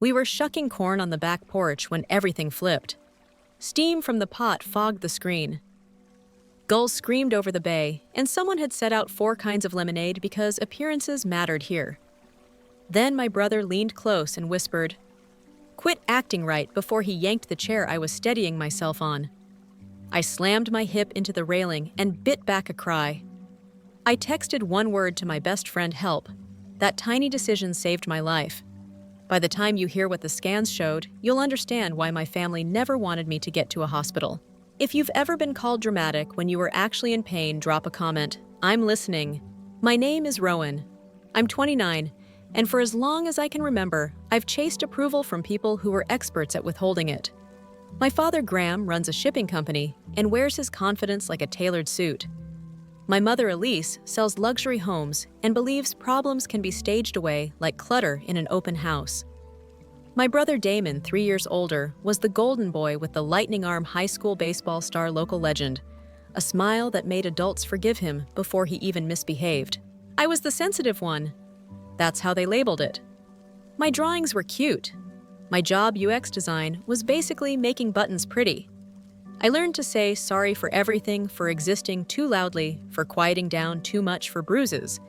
We were shucking corn on the back porch when everything flipped. Steam from the pot fogged the screen. Gulls screamed over the bay, and someone had set out 4 kinds of lemonade because appearances mattered here. Then my brother leaned close and whispered, "Quit acting right," before he yanked the chair I was steadying myself on. I slammed my hip into the railing and bit back a cry. I texted one word to my best friend, "Help." That tiny decision saved my life. By the time you hear what the scans showed, you'll understand why my family never wanted me to get to a hospital. If you've ever been called dramatic when you were actually in pain, drop a comment. I'm listening. My name is Rowan. I'm 29, and for as long as I can remember, I've chased approval from people who were experts at withholding it. My father, Graham, runs a shipping company and wears his confidence like a tailored suit. My mother, Elise, sells luxury homes and believes problems can be staged away like clutter in an open house. My brother Damon, 3 years older, was the golden boy with the lightning arm high school baseball star local legend, a smile that made adults forgive him before he even misbehaved. I was the sensitive one. That's how they labeled it. My drawings were cute. My job, UX design, was basically making buttons pretty. I learned to say sorry for everything, for existing too loudly, for quieting down too much, for bruises.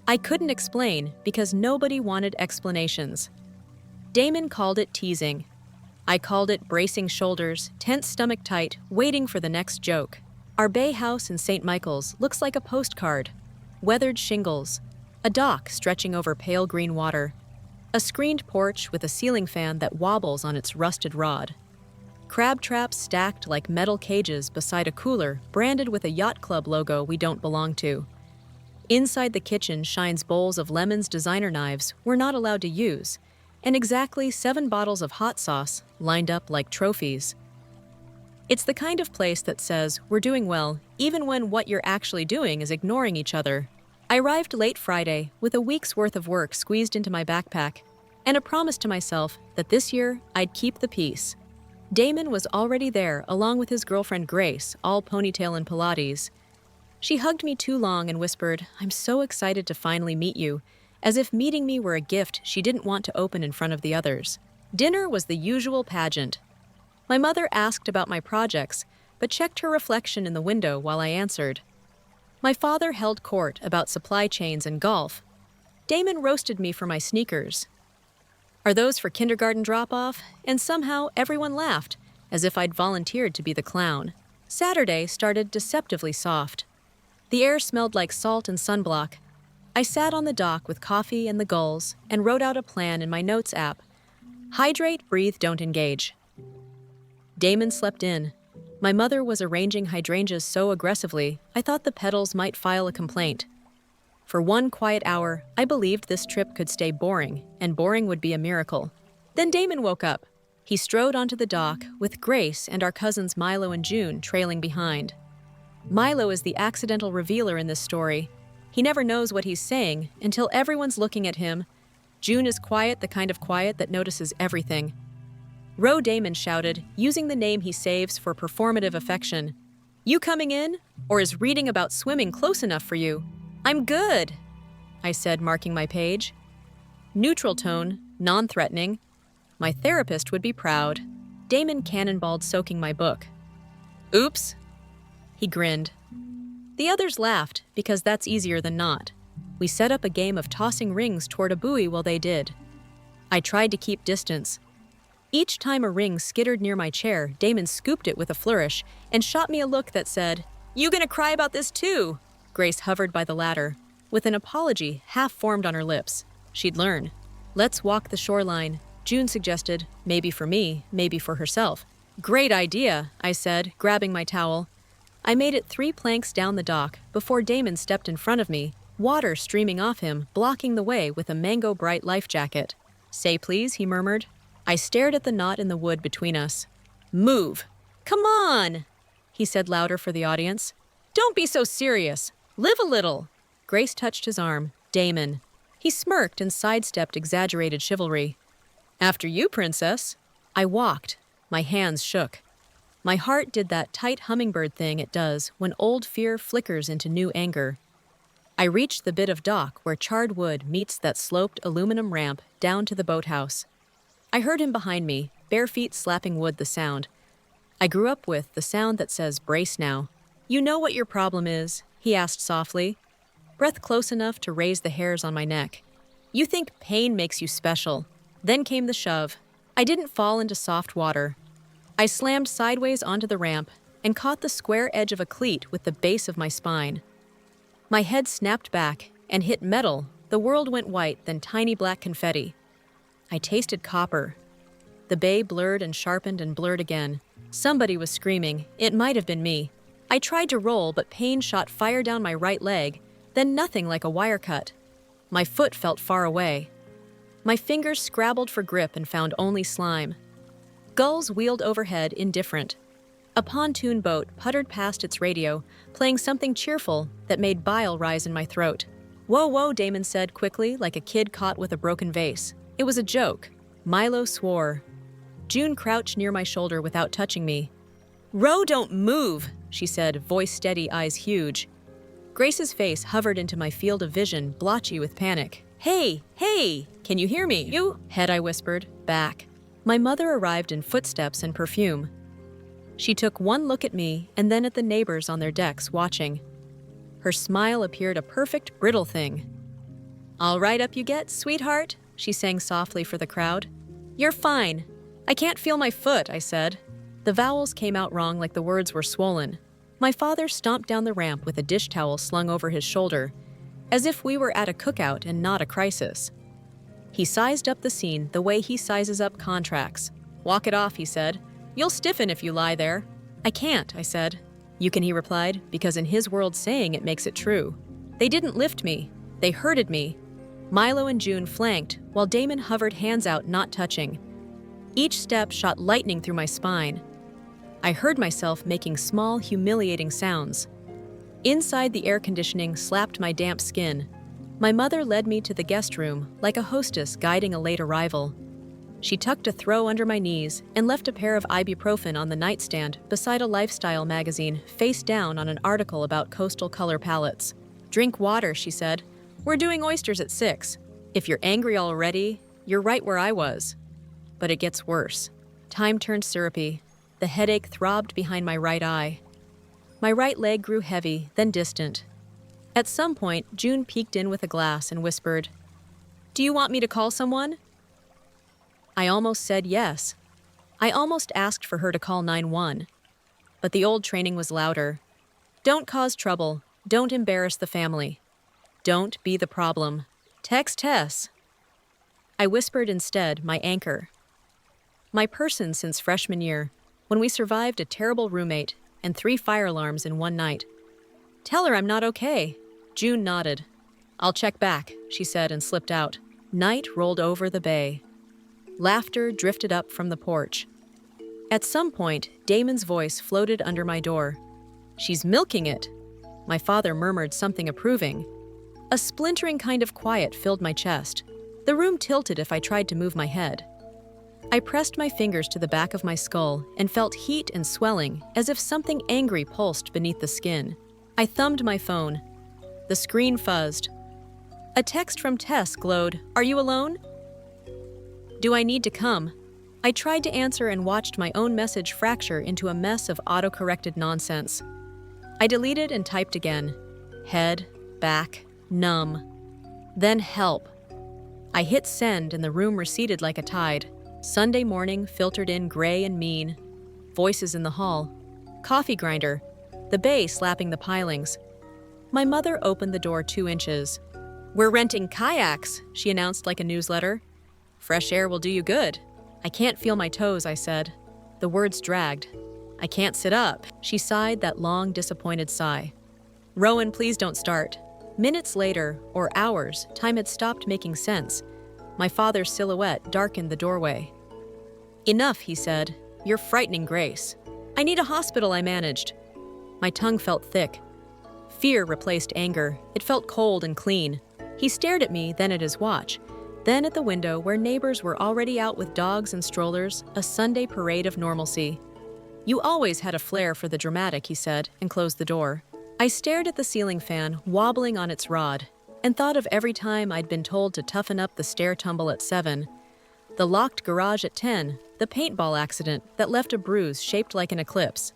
I couldn't explain because nobody wanted explanations. Damon called it teasing. I called it bracing shoulders, tense stomach tight, waiting for the next joke. Our bay house in St. Michael's looks like a postcard. Weathered shingles, a dock stretching over pale green water, a screened porch with a ceiling fan that wobbles on its rusted rod. Crab traps stacked like metal cages beside a cooler branded with a yacht club logo we don't belong to. Inside the kitchen shines bowls of Lemon's designer knives we're not allowed to use, and exactly 7 bottles of hot sauce lined up like trophies. It's the kind of place that says we're doing well even when what you're actually doing is ignoring each other. I arrived late Friday with a week's worth of work squeezed into my backpack and a promise to myself that this year I'd keep the peace. Damon was already there along with his girlfriend Grace, all ponytail and Pilates. She hugged me too long and whispered, "I'm so excited to finally meet you," as if meeting me were a gift she didn't want to open in front of the others. Dinner was the usual pageant. My mother asked about my projects, but checked her reflection in the window while I answered. My father held court about supply chains and golf. Damon roasted me for my sneakers. "Are those for kindergarten drop-off?" And somehow everyone laughed, as if I'd volunteered to be the clown. Saturday started deceptively soft. The air smelled like salt and sunblock. I sat on the dock with coffee and the gulls and wrote out a plan in my notes app. Hydrate, breathe, don't engage. Damon slept in. My mother was arranging hydrangeas so aggressively, I thought the petals might file a complaint. For one quiet hour, I believed this trip could stay boring, and boring would be a miracle. Then Damon woke up. He strode onto the dock, with Grace and our cousins Milo and June trailing behind. Milo is the accidental revealer in this story. He never knows what he's saying until everyone's looking at him. June is quiet, the kind of quiet that notices everything. Roe Damon shouted, using the name he saves for performative affection. "You coming in? Or is reading about swimming close enough for you?" "I'm good," I said, marking my page. Neutral tone, non-threatening. My therapist would be proud. Damon cannonballed, soaking my book. "Oops." He grinned. The others laughed, because that's easier than not. We set up a game of tossing rings toward a buoy while they did. I tried to keep distance. Each time a ring skittered near my chair, Damon scooped it with a flourish and shot me a look that said, "You gonna cry about this too?" Grace hovered by the ladder, with an apology half formed on her lips. She'd learn. "Let's walk the shoreline," June suggested, maybe for me, maybe for herself. "Great idea," I said, grabbing my towel. I made it 3 planks down the dock before Damon stepped in front of me, water streaming off him, blocking the way with a mango-bright life jacket. "Say please," he murmured. I stared at the knot in the wood between us. "Move." "Come on," he said louder for the audience. "Don't be so serious. Live a little." Grace touched his arm. "Damon." He smirked and sidestepped exaggerated chivalry. "After you, princess." I walked. My hands shook. My heart did that tight hummingbird thing it does when old fear flickers into new anger. I reached the bit of dock where charred wood meets that sloped aluminum ramp down to the boathouse. I heard him behind me, bare feet slapping wood the sound. I grew up with the sound that says brace now. You know what your problem is? He asked softly, breath close enough to raise the hairs on my neck. You think pain makes you special. Then came the shove. I didn't fall into soft water. I slammed sideways onto the ramp and caught the square edge of a cleat with the base of my spine. My head snapped back and hit metal. The world went white, then tiny black confetti. I tasted copper. The bay blurred and sharpened and blurred again. Somebody was screaming. It might have been me. I tried to roll, but pain shot fire down my right leg, then nothing like a wire cut. My foot felt far away. My fingers scrabbled for grip and found only slime. Gulls wheeled overhead, indifferent. A pontoon boat puttered past its radio, playing something cheerful that made bile rise in my throat. Whoa, whoa, Damon said quickly, like a kid caught with a broken vase. It was a joke. Milo swore. June crouched near my shoulder without touching me. Row, don't move, she said, voice steady, eyes huge. Grace's face hovered into my field of vision, blotchy with panic. Hey, can you hear me? You? Head, I whispered, back. My mother arrived in footsteps and perfume. She took one look at me and then at the neighbors on their decks watching. Her smile appeared a perfect brittle thing. All right up you get, sweetheart, she sang softly for the crowd. You're fine. I can't feel my foot, I said. The vowels came out wrong like the words were swollen. My father stomped down the ramp with a dish towel slung over his shoulder, as if we were at a cookout and not a crisis. He sized up the scene the way he sizes up contracts. Walk it off, he said. You'll stiffen if you lie there. I can't, I said. You can, he replied, because in his world saying it makes it true. They didn't lift me. They herded me. Milo and June flanked, while Damon hovered hands out, not touching. Each step shot lightning through my spine. I heard myself making small, humiliating sounds. Inside, the air conditioning slapped my damp skin. My mother led me to the guest room, like a hostess guiding a late arrival. She tucked a throw under my knees and left a pair of ibuprofen on the nightstand beside a lifestyle magazine face down on an article about coastal color palettes. Drink water, she said. We're doing oysters at 6. If you're angry already, you're right where I was. But it gets worse. Time turned syrupy. The headache throbbed behind my right eye. My right leg grew heavy, then distant. At some point, June peeked in with a glass and whispered, Do you want me to call someone? I almost said yes. I almost asked for her to call 911. But the old training was louder. Don't cause trouble. Don't embarrass the family. Don't be the problem. Text Tess. I whispered instead, my anchor. My person since freshman year, when we survived a terrible roommate and 3 fire alarms in one night. Tell her I'm not okay. June nodded. I'll check back, she said and slipped out. Night rolled over the bay. Laughter drifted up from the porch. At some point, Damon's voice floated under my door. She's milking it. My father murmured something approving. A splintering kind of quiet filled my chest. The room tilted if I tried to move my head. I pressed my fingers to the back of my skull and felt heat and swelling as if something angry pulsed beneath the skin. I thumbed my phone. The screen fuzzed. A text from Tess glowed. Are you alone? Do I need to come? I tried to answer and watched my own message fracture into a mess of auto-corrected nonsense. I deleted and typed again. Head, back, numb. Then help. I hit send and the room receded like a tide. Sunday morning filtered in gray and mean. Voices in the hall. Coffee grinder. The bay slapping the pilings. My mother opened the door 2 inches. We're renting kayaks, she announced like a newsletter. Fresh air will do you good. I can't feel my toes, I said. The words dragged. I can't sit up. She sighed that long, disappointed sigh. Rowan, please don't start. Minutes later, or hours, time had stopped making sense. My father's silhouette darkened the doorway. Enough, he said. You're frightening Grace. I need a hospital, I managed. My tongue felt thick. Fear replaced anger. It felt cold and clean. He stared at me, then at his watch. Then at the window where neighbors were already out with dogs and strollers, a Sunday parade of normalcy. You always had a flair for the dramatic, he said, and closed the door. I stared at the ceiling fan, wobbling on its rod, and thought of every time I'd been told to toughen up the stair tumble at 7. The locked garage at 10, the paintball accident that left a bruise shaped like an eclipse.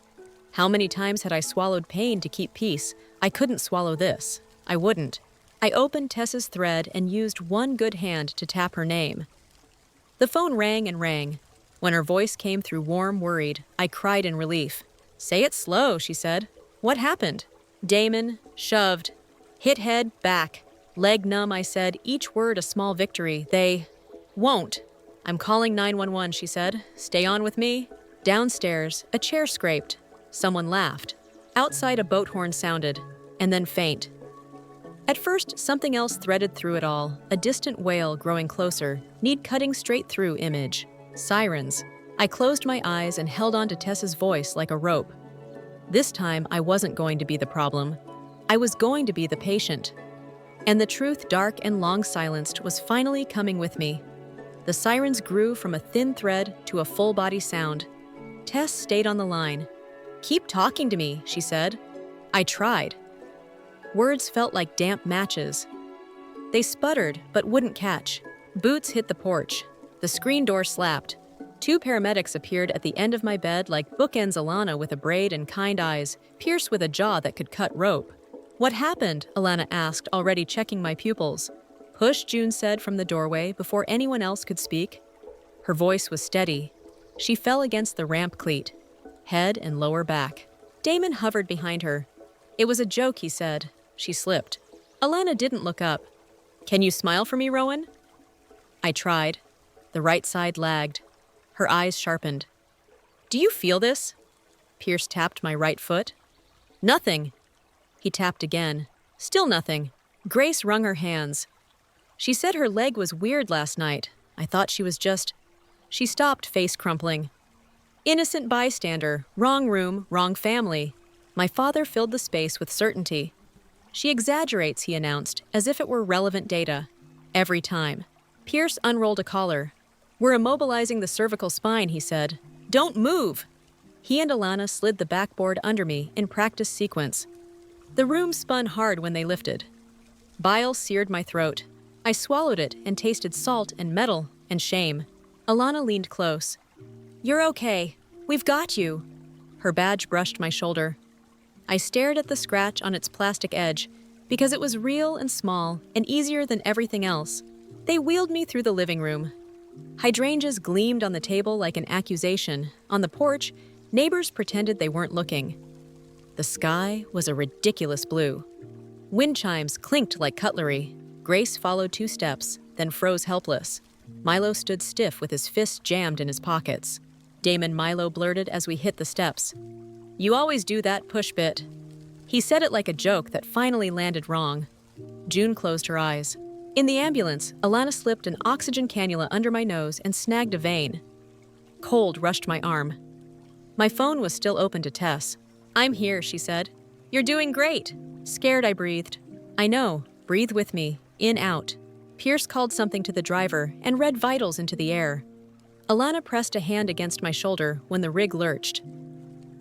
How many times had I swallowed pain to keep peace? I couldn't swallow this. I wouldn't. I opened Tess's thread and used one good hand to tap her name. The phone rang and rang. When her voice came through warm, worried, I cried in relief. "Say it slow," she said. "What happened?" Damon, shoved. Hit head, back. Leg numb, I said, each word a small victory. They won't. "I'm calling 911, she said. "Stay on with me." Downstairs, a chair scraped. Someone laughed. Outside, a boat horn sounded, and then faint. At first, something else threaded through it all, a distant wail growing closer, need cutting straight through image. Sirens. I closed my eyes and held on to Tess's voice like a rope. This time, I wasn't going to be the problem. I was going to be the patient. And the truth, dark and long silenced, was finally coming with me. The sirens grew from a thin thread to a full-body sound. Tess stayed on the line. "Keep talking to me," she said. I tried. Words felt like damp matches. They sputtered, but wouldn't catch. Boots hit the porch. The screen door slapped. 2 paramedics appeared at the end of my bed like bookends Alana with a braid and kind eyes, pierced with a jaw that could cut rope. "What happened?" Alana asked, already checking my pupils. "Push," June said from the doorway before anyone else could speak. Her voice was steady. She fell against the ramp cleat, head and lower back. Damon hovered behind her. "It was a joke," he said. She slipped. Alana didn't look up. "Can you smile for me, Rowan?" I tried. The right side lagged. Her eyes sharpened. "Do you feel this?" Pierce tapped my right foot. "Nothing." He tapped again. Still nothing. Grace wrung her hands. "She said her leg was weird last night. I thought she was just—" She stopped, face crumpling. "Innocent bystander, wrong room, wrong family." My father filled the space with certainty. "She exaggerates," he announced, as if it were relevant data. Every time. Pierce unrolled a collar. "We're immobilizing the cervical spine," he said. "Don't move!" He and Alana slid the backboard under me in practice sequence. The room spun hard when they lifted. Bile seared my throat. I swallowed it and tasted salt and metal and shame. Alana leaned close. "You're okay. We've got you." Her badge brushed my shoulder. I stared at the scratch on its plastic edge because it was real and small and easier than everything else. They wheeled me through the living room. Hydrangeas gleamed on the table like an accusation. On the porch, neighbors pretended they weren't looking. The sky was a ridiculous blue. Wind chimes clinked like cutlery. Grace followed 2 steps, then froze helpless. Milo stood stiff with his fists jammed in his pockets. Damon Milo blurted as we hit the steps. "You always do that push bit." He said it like a joke that finally landed wrong. June closed her eyes. In the ambulance, Alana slipped an oxygen cannula under my nose and snagged a vein. Cold rushed my arm. My phone was still open to Tess. "I'm here," she said. "You're doing great." Scared, I breathed. "I know. Breathe with me. In, out." Pierce called something to the driver and read vitals into the air. Alana pressed a hand against my shoulder when the rig lurched.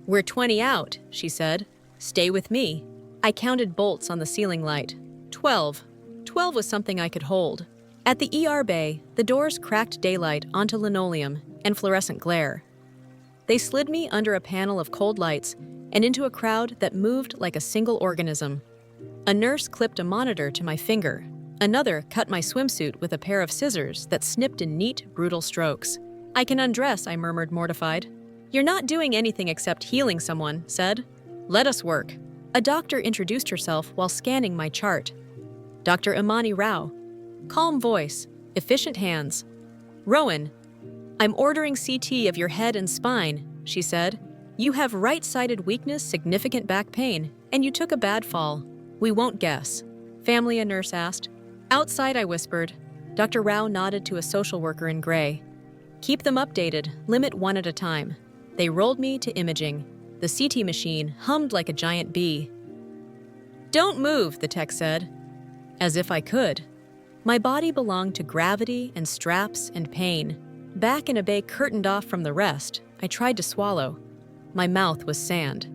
"We're 20 out," she said. "Stay with me." I counted bolts on the ceiling light. 12. 12 was something I could hold. At the ER bay, the doors cracked daylight onto linoleum and fluorescent glare. They slid me under a panel of cold lights and into a crowd that moved like a single organism. A nurse clipped a monitor to my finger. Another cut my swimsuit with a pair of scissors that snipped in neat, brutal strokes. "I can undress," I murmured, mortified. "You're not doing anything except healing," someone said. "Let us work." A doctor introduced herself while scanning my chart. Dr. Imani Rao. Calm voice, efficient hands. "Rowan, I'm ordering CT of your head and spine," she said. "You have right-sided weakness, significant back pain, and you took a bad fall. We won't guess." "Family?" a nurse asked. "Outside," I whispered. Dr. Rao nodded to a social worker in gray. "Keep them updated, limit 1 at a time." They rolled me to imaging. The CT machine hummed like a giant bee. "Don't move," the tech said. As if I could. My body belonged to gravity and straps and pain. Back in a bay curtained off from the rest, I tried to swallow. My mouth was sand.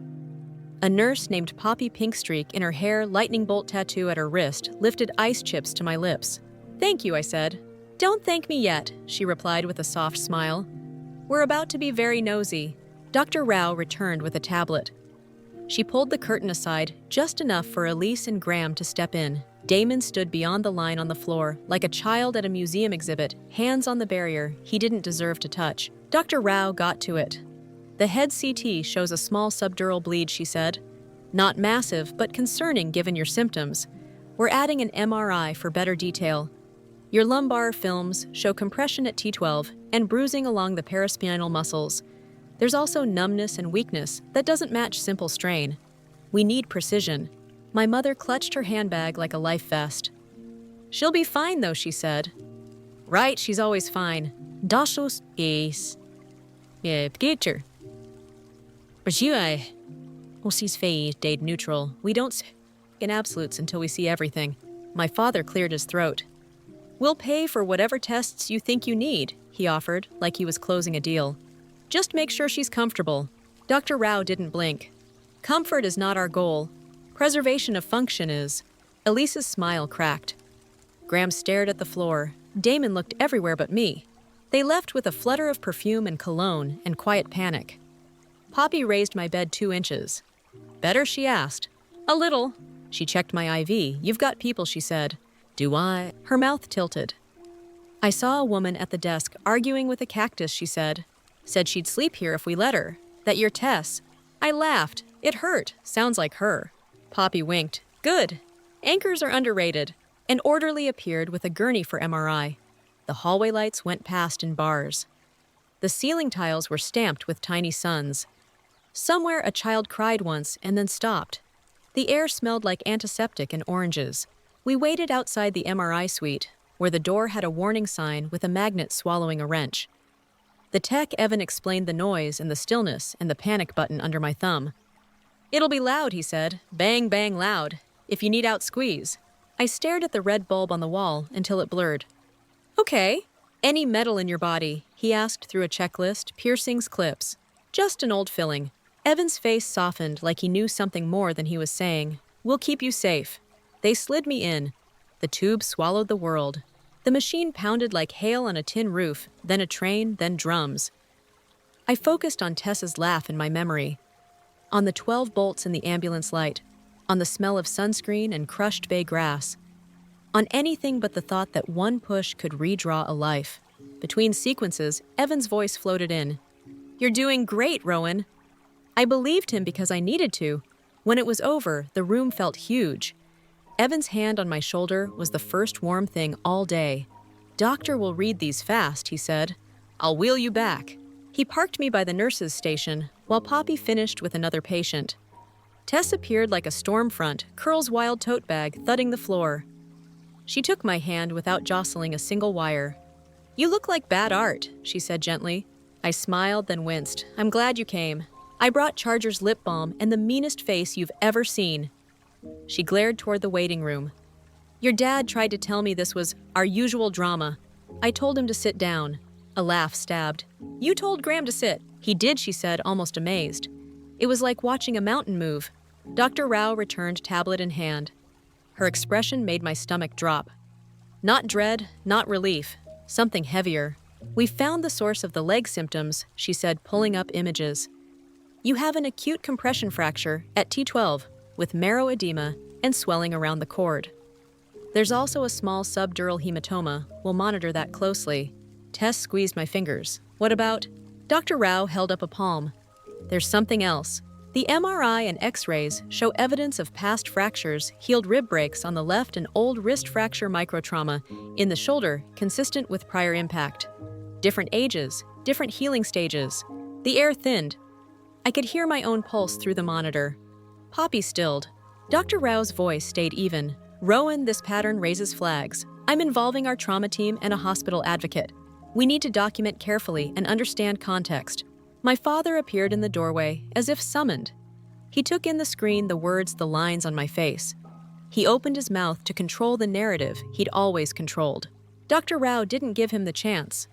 A nurse named Poppy Pinkstreak in her hair lightning bolt tattoo at her wrist lifted ice chips to my lips. "Thank you," I said. Don't thank me yet, she replied with a soft smile. We're about to be very nosy. Dr. Rao returned with a tablet. She pulled the curtain aside just enough for Elise and Graham to step in. Damon stood beyond the line on the floor, like a child at a museum exhibit, hands on the barrier he didn't deserve to touch. Dr. Rao got to it. The head CT shows a small subdural bleed, she said. Not massive, but concerning given your symptoms. We're adding an MRI for better detail. Your lumbar films show compression at T12 and bruising along the paraspinal muscles. There's also numbness and weakness that doesn't match simple strain. We need precision. My mother clutched her handbag like a life vest. She'll be fine, though, she said. Right, she's always fine. Dasus is. Picture. But you, Ossi's face stayed neutral. We don't speak in absolutes until we see everything. My father cleared his throat. We'll pay for whatever tests you think you need, he offered, like he was closing a deal. Just make sure she's comfortable. Dr. Rao didn't blink. Comfort is not our goal. Preservation of function is. Elise's smile cracked. Graham stared at the floor. Damon looked everywhere but me. They left with a flutter of perfume and cologne and quiet panic. Poppy raised my bed 2 inches. Better, she asked. A little. She checked my IV. You've got people, she said. Do I? Her mouth tilted. I saw a woman at the desk arguing with a cactus, she said. Said she'd sleep here if we let her. That you're Tess. I laughed. It hurt. Sounds like her. Poppy winked. Good. Anchors are underrated. An orderly appeared with a gurney for MRI. The hallway lights went past in bars. The ceiling tiles were stamped with tiny suns. Somewhere a child cried once and then stopped. The air smelled like antiseptic and oranges. We waited outside the MRI suite, where the door had a warning sign with a magnet swallowing a wrench. The tech Evan explained the noise and the stillness and the panic button under my thumb. It'll be loud, he said. Bang, bang loud. If you need out, squeeze. I stared at the red bulb on the wall until it blurred. Okay. Any metal in your body? He asked through a checklist, piercings, clips. Just an old filling. Evan's face softened like he knew something more than he was saying. We'll keep you safe. They slid me in. The tube swallowed the world. The machine pounded like hail on a tin roof, then a train, then drums. I focused on Tessa's laugh in my memory, on the 12 bolts in the ambulance light, on the smell of sunscreen and crushed bay grass, on anything but the thought that one push could redraw a life. Between sequences, Evan's voice floated in. You're doing great, Rowan. I believed him because I needed to. When it was over, the room felt huge. Evan's hand on my shoulder was the first warm thing all day. Doctor will read these fast, he said. I'll wheel you back. He parked me by the nurse's station, while Poppy finished with another patient. Tess appeared like a storm front, Curl's wild tote bag thudding the floor. She took my hand without jostling a single wire. You look like bad art, she said gently. I smiled, then winced. I'm glad you came. I brought Charger's lip balm and the meanest face you've ever seen. She glared toward the waiting room. Your dad tried to tell me this was our usual drama. I told him to sit down. A laugh stabbed. You told Graham to sit. He did, she said, almost amazed. It was like watching a mountain move. Dr. Rao returned, tablet in hand. Her expression made my stomach drop. Not dread, not relief. Something heavier. We found the source of the leg symptoms, she said, pulling up images. You have an acute compression fracture at T12 with marrow edema and swelling around the cord. There's also a small subdural hematoma. We'll monitor that closely. Tess squeezed my fingers. What about? Dr. Rao held up a palm. There's something else. The MRI and X-rays show evidence of past fractures, healed rib breaks on the left and old wrist fracture microtrauma in the shoulder consistent with prior impact. Different ages, different healing stages. The air thinned. I could hear my own pulse through the monitor. Poppy stilled. Dr. Rao's voice stayed even. Rowan, this pattern raises flags. I'm involving our trauma team and a hospital advocate. We need to document carefully and understand context. My father appeared in the doorway, as if summoned. He took in the screen the words, the lines on my face. He opened his mouth to control the narrative he'd always controlled. Dr. Rao didn't give him the chance.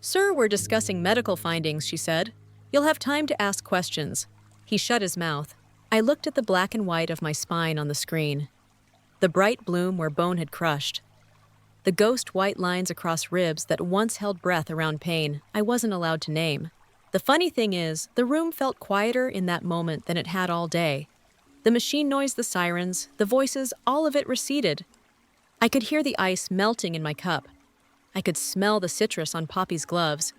Sir, we're discussing medical findings, she said. You'll have time to ask questions. He shut his mouth. I looked at the black and white of my spine on the screen. The bright bloom where bone had crushed. The ghost white lines across ribs that once held breath around pain I wasn't allowed to name. The funny thing is, the room felt quieter in that moment than it had all day. The machine noise, the sirens, the voices, all of it receded. I could hear the ice melting in my cup. I could smell the citrus on Poppy's gloves.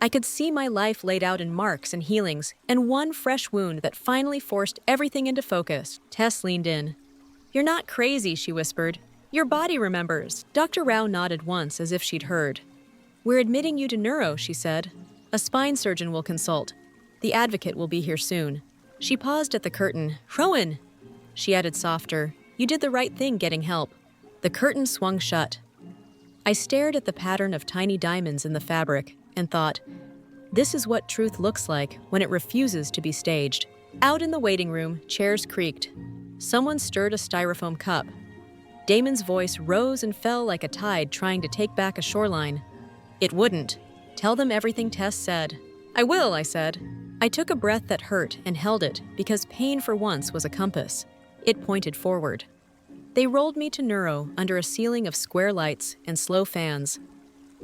I could see my life laid out in marks and healings, and one fresh wound that finally forced everything into focus. Tess leaned in. "You're not crazy," she whispered. "Your body remembers." Dr. Rao nodded once as if she'd heard. "We're admitting you to neuro," she said. "A spine surgeon will consult. The advocate will be here soon." She paused at the curtain. "Rowan!" She added softer. "You did the right thing getting help." The curtain swung shut. I stared at the pattern of tiny diamonds in the fabric and thought, this is what truth looks like when it refuses to be staged. Out in the waiting room, chairs creaked. Someone stirred a styrofoam cup. Damon's voice rose and fell like a tide trying to take back a shoreline. It wouldn't. "Tell them everything Tess said." "I will," I said. I took a breath that hurt and held it because pain for once was a compass. It pointed forward. They rolled me to neuro under a ceiling of square lights and slow fans.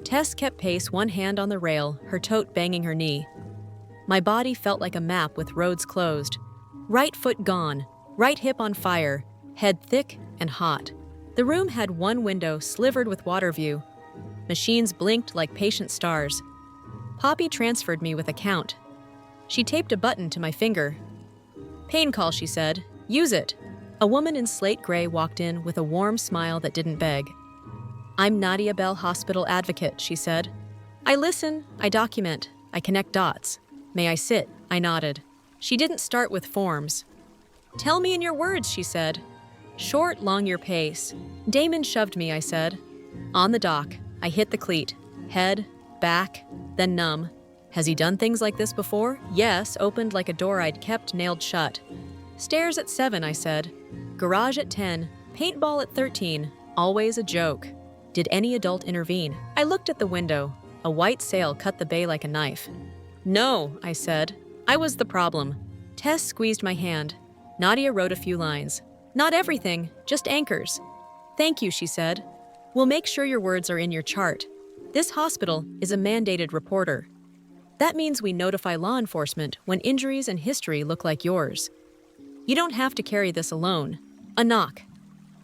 Tess kept pace, one hand on the rail, her tote banging her knee. My body felt like a map with roads closed. Right foot gone, right hip on fire, head thick and hot. The room had one window slivered with water view. Machines blinked like patient stars. Poppy transferred me with a count. She taped a button to my finger. "Pain call," she said. "Use it." A woman in slate gray walked in with a warm smile that didn't beg. "I'm Nadia Bell, hospital advocate," she said. "I listen, I document, I connect dots. May I sit?" I nodded. She didn't start with forms. "Tell me in your words," she said. "Short, long your pace." "Damon shoved me," I said. On the dock, I hit the cleat. Head, back, then numb. "Has he done things like this before?" "Yes," opened like a door I'd kept nailed shut. "Stairs at 7, I said. "Garage at 10, paintball at 13, always a joke." Did any adult intervene? I looked at the window. A white sail cut the bay like a knife. "No," I said. "I was the problem." Tess squeezed my hand. Nadia wrote a few lines. "Not everything, just anchors." "Thank you," she said. "We'll make sure your words are in your chart. This hospital is a mandated reporter. That means we notify law enforcement when injuries and history look like yours. You don't have to carry this alone." A knock.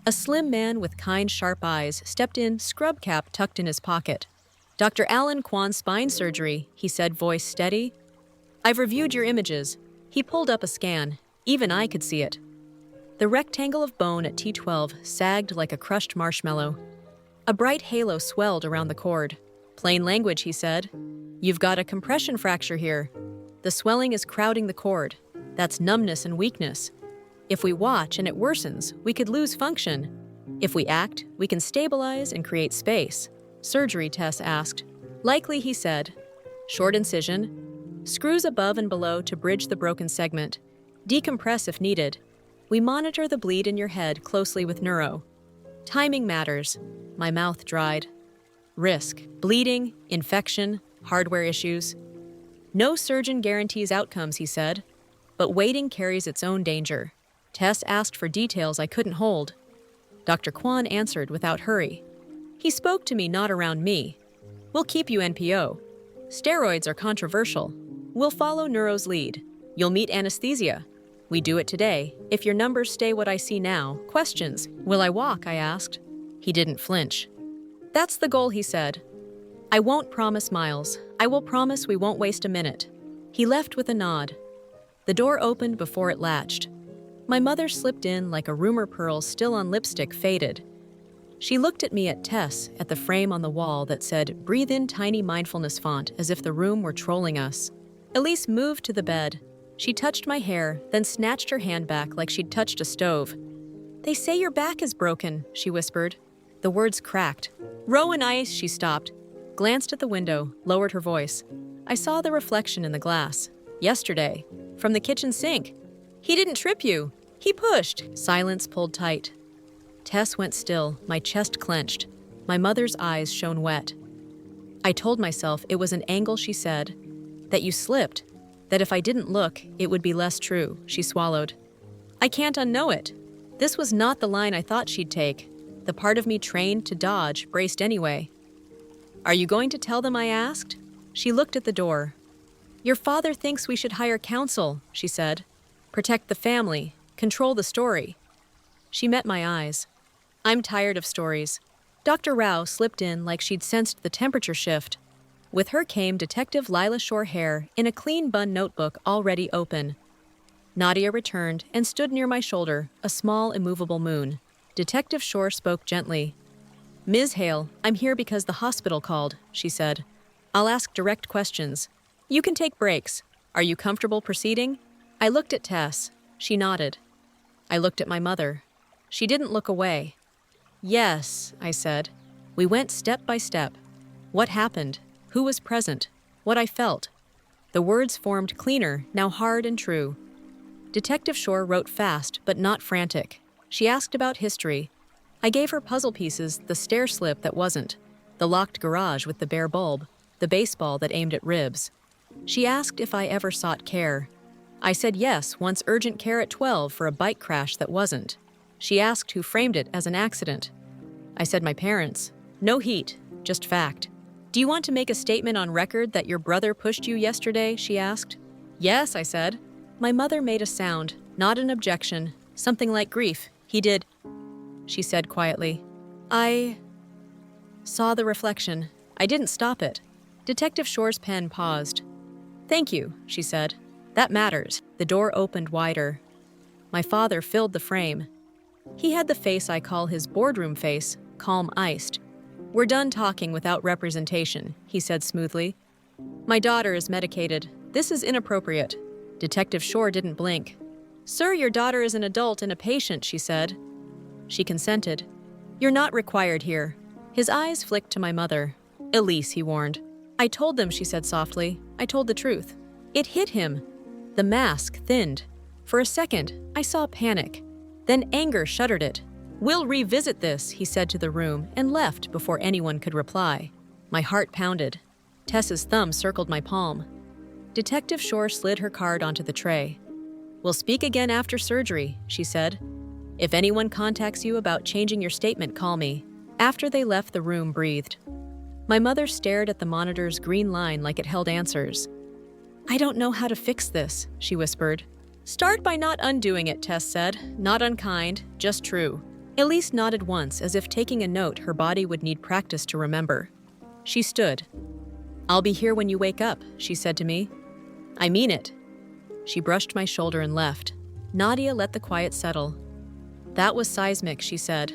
A slim man with kind, sharp eyes stepped in, scrub cap tucked in his pocket. "Dr. Alan Kwan, spine surgery," he said, voice steady. "I've reviewed your images." He pulled up a scan. Even I could see it. The rectangle of bone at T12 sagged like a crushed marshmallow. A bright halo swelled around the cord. "Plain language," he said. "You've got a compression fracture here. The swelling is crowding the cord. That's numbness and weakness. If we watch and it worsens, we could lose function. If we act, we can stabilize and create space." "Surgery?" Tess asked. "Likely," he said. "Short incision. Screws above and below to bridge the broken segment. Decompress if needed. We monitor the bleed in your head closely with neuro. Timing matters." My mouth dried. "Risk. Bleeding, infection, hardware issues. No surgeon guarantees outcomes," he said. "But waiting carries its own danger." Tess asked for details I couldn't hold. Dr. Kwan answered without hurry. He spoke to me, not around me. "We'll keep you NPO. Steroids are controversial. We'll follow neuro's lead. You'll meet anesthesia. We do it today. If your numbers stay what I see now." Questions. "Will I walk?" I asked. He didn't flinch. "That's the goal," he said. "I won't promise miles. I will promise we won't waste a minute." He left with a nod. The door opened before it latched. My mother slipped in like a rumor pearl still on lipstick faded. She looked at me, at Tess, at the frame on the wall that said, "Breathe in," tiny mindfulness font, as if the room were trolling us. Elise moved to the bed. She touched my hair, then snatched her hand back like she'd touched a stove. "They say your back is broken," she whispered. The words cracked. "Rowan Ice," she stopped, glanced at the window, lowered her voice. I saw the reflection in the glass. "Yesterday, from the kitchen sink. He didn't trip you. He pushed." Silence pulled tight. Tess went still, my chest clenched. My mother's eyes shone wet. I told myself it was an angle, she said. "That you slipped. That if I didn't look, it would be less true," she swallowed. "I can't unknow it." This was not the line I thought she'd take. The part of me trained to dodge braced anyway. "Are you going to tell them?" I asked. She looked at the door. "Your father thinks we should hire counsel," she said. "Protect the family, control the story." She met my eyes. "I'm tired of stories." Dr. Rao slipped in like she'd sensed the temperature shift. With her came Detective Lila Shore Hare in a clean bun notebook already open. Nadia returned and stood near my shoulder, a small, immovable moon. Detective Shore spoke gently. "Ms. Hale, I'm here because the hospital called," she said. "I'll ask direct questions. You can take breaks. Are you comfortable proceeding?" I looked at Tess. She nodded. I looked at my mother. She didn't look away. "Yes," I said. We went step by step. What happened? Who was present? What I felt? The words formed cleaner, now hard and true. Detective Shore wrote fast, but not frantic. She asked about history. I gave her puzzle pieces, the stair slip that wasn't, the locked garage with the bare bulb, the baseball that aimed at ribs. She asked if I ever sought care. I said yes, once urgent care at 12 for a bike crash that wasn't. She asked who framed it as an accident. I said my parents. No heat, just fact. "Do you want to make a statement on record that your brother pushed you yesterday?" she asked. "Yes," I said. My mother made a sound, not an objection, something like grief. "He did," she said quietly. I saw the reflection. I didn't stop it. Detective Shore's pen paused. "Thank you," she said. "That matters." The door opened wider. My father filled the frame. He had the face I call his boardroom face, calm iced. "We're done talking without representation," he said smoothly. "My daughter is medicated. This is inappropriate." Detective Shore didn't blink. "Sir, your daughter is an adult and a patient," she said. She consented. "You're not required here." His eyes flicked to my mother. "Elise," he warned. "I told them," she said softly. "I told the truth." It hit him. The mask thinned. For a second, I saw panic. Then anger shuttered it. "We'll revisit this," he said to the room and left before anyone could reply. My heart pounded. Tess's thumb circled my palm. Detective Shore slid her card onto the tray. "We'll speak again after surgery," she said. "If anyone contacts you about changing your statement, call me." After they left, the room breathed. My mother stared at the monitor's green line like it held answers. "I don't know how to fix this," she whispered. "Start by not undoing it," Tess said. "Not unkind, just true." Elise nodded once, as if taking a note her body would need practice to remember. She stood. "I'll be here when you wake up," she said to me. "I mean it." She brushed my shoulder and left. Nadia let the quiet settle. "That was seismic," she said.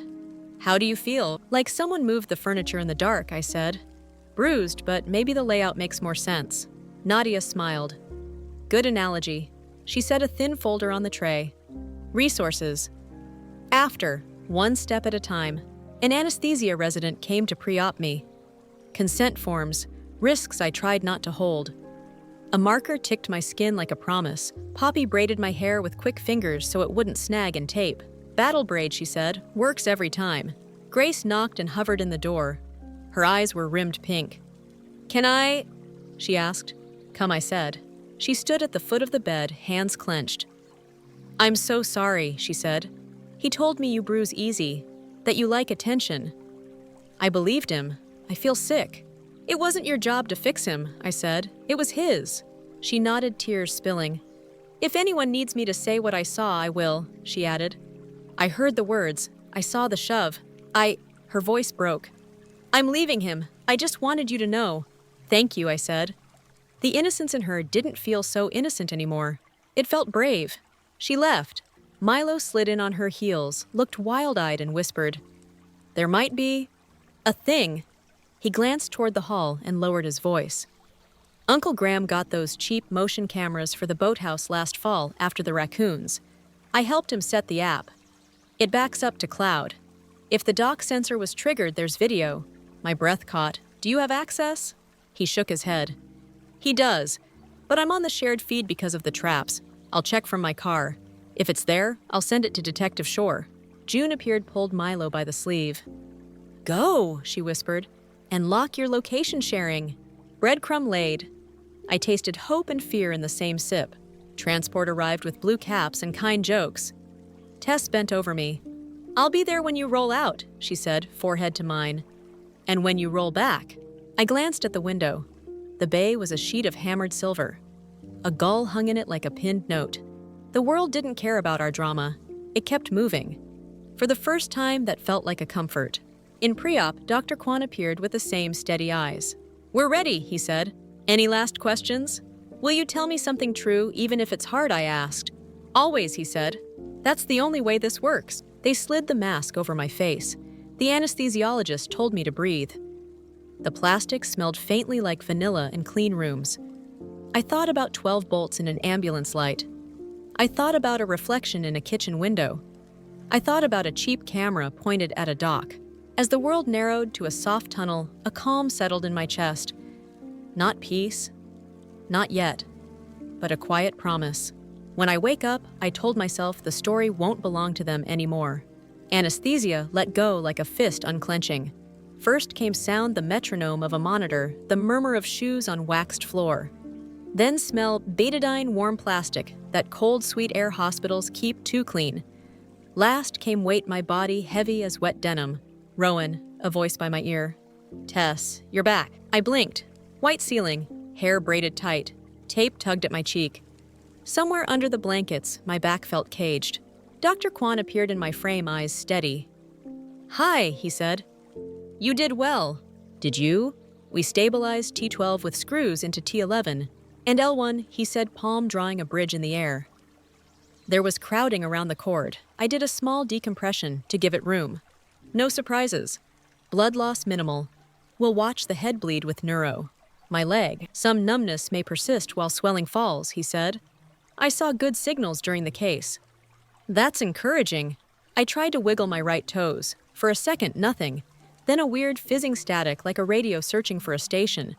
"How do you feel?" "Like someone moved the furniture in the dark," I said. "Bruised, but maybe the layout makes more sense." Nadia smiled. "Good analogy." She set a thin folder on the tray. "Resources." After, one step at a time, an anesthesia resident came to pre-op me. Consent forms, risks I tried not to hold. A marker ticked my skin like a promise. Poppy braided my hair with quick fingers so it wouldn't snag and tape. "Battle braid," she said, "works every time." Grace knocked and hovered in the door. Her eyes were rimmed pink. "Can I?" she asked. "Come," I said. She stood at the foot of the bed, hands clenched. "I'm so sorry," she said. "He told me you bruise easy, that you like attention." I believed him. I feel sick. "It wasn't your job to fix him," I said. "It was his." She nodded, tears spilling. "If anyone needs me to say what I saw, I will," she added. I heard the words. I saw the shove. Her voice broke. "I'm leaving him. I just wanted you to know." "Thank you," I said. The innocence in her didn't feel so innocent anymore. It felt brave. She left. Milo slid in on her heels, looked wild-eyed and whispered, "There might be a thing." He glanced toward the hall and lowered his voice. "Uncle Graham got those cheap motion cameras for the boathouse last fall after the raccoons. I helped him set the app. It backs up to cloud. If the dock sensor was triggered, there's video." My breath caught. "Do you have access?" He shook his head. "He does, but I'm on the shared feed because of the traps. I'll check from my car. If it's there, I'll send it to Detective Shore." June appeared, pulled Milo by the sleeve. "Go," she whispered, "and lock your location sharing." Breadcrumb laid. I tasted hope and fear in the same sip. Transport arrived with blue caps and kind jokes. Tess bent over me. I'll be there when you roll out, she said, forehead to mine. And when you roll back. I glanced at the window. The bay was a sheet of hammered silver. A gull hung in it like a pinned note. The world didn't care about our drama. It kept moving. For the first time, that felt like a comfort. In pre-op, Dr. Kwan appeared with the same steady eyes. We're ready, he said. Any last questions? Will you tell me something true, even if it's hard, I asked. Always, he said. That's the only way this works. They slid the mask over my face. The anesthesiologist told me to breathe. The plastic smelled faintly like vanilla in clean rooms. I thought about 12 bolts in an ambulance light. I thought about a reflection in a kitchen window. I thought about a cheap camera pointed at a dock. As the world narrowed to a soft tunnel, a calm settled in my chest. Not peace, not yet, but a quiet promise. When I wake up, I told myself the story won't belong to them anymore. Anesthesia let go like a fist unclenching. First came sound the metronome of a monitor, the murmur of shoes on waxed floor. Then smell betadine warm plastic that cold sweet air hospitals keep too clean. Last came weight my body heavy as wet denim. Rowan, a voice by my ear. Tess, you're back. I blinked. White ceiling, hair braided tight, tape tugged at my cheek. Somewhere under the blankets, my back felt caged. Dr. Kwan appeared in my frame, eyes steady. Hi, he said. You did well. Did you? We stabilized T12 with screws into T11, and L1, he said, palm drawing a bridge in the air. There was crowding around the cord. I did a small decompression to give it room. No surprises. Blood loss minimal. We'll watch the head bleed with neuro. My leg, some numbness may persist while swelling falls, he said. I saw good signals during the case. That's encouraging. I tried to wiggle my right toes. For a second, nothing. Then a weird fizzing static like a radio searching for a station.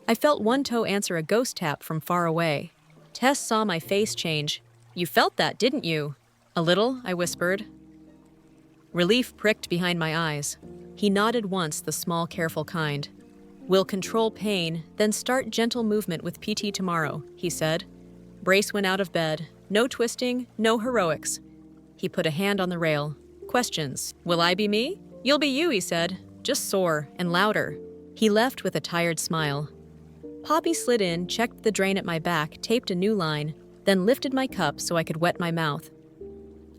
I felt one toe answer a ghost tap from far away. Tess saw my face change. You felt that, didn't you? A little, I whispered. Relief pricked behind my eyes. He nodded once, the small, careful kind. We'll control pain, then start gentle movement with PT tomorrow, he said. Brace went out of bed. No twisting, no heroics. He put a hand on the rail. Questions. Will I be me? You'll be you, he said. Just sore and louder. He left with a tired smile. Poppy slid in, checked the drain at my back, taped a new line, then lifted my cup so I could wet my mouth.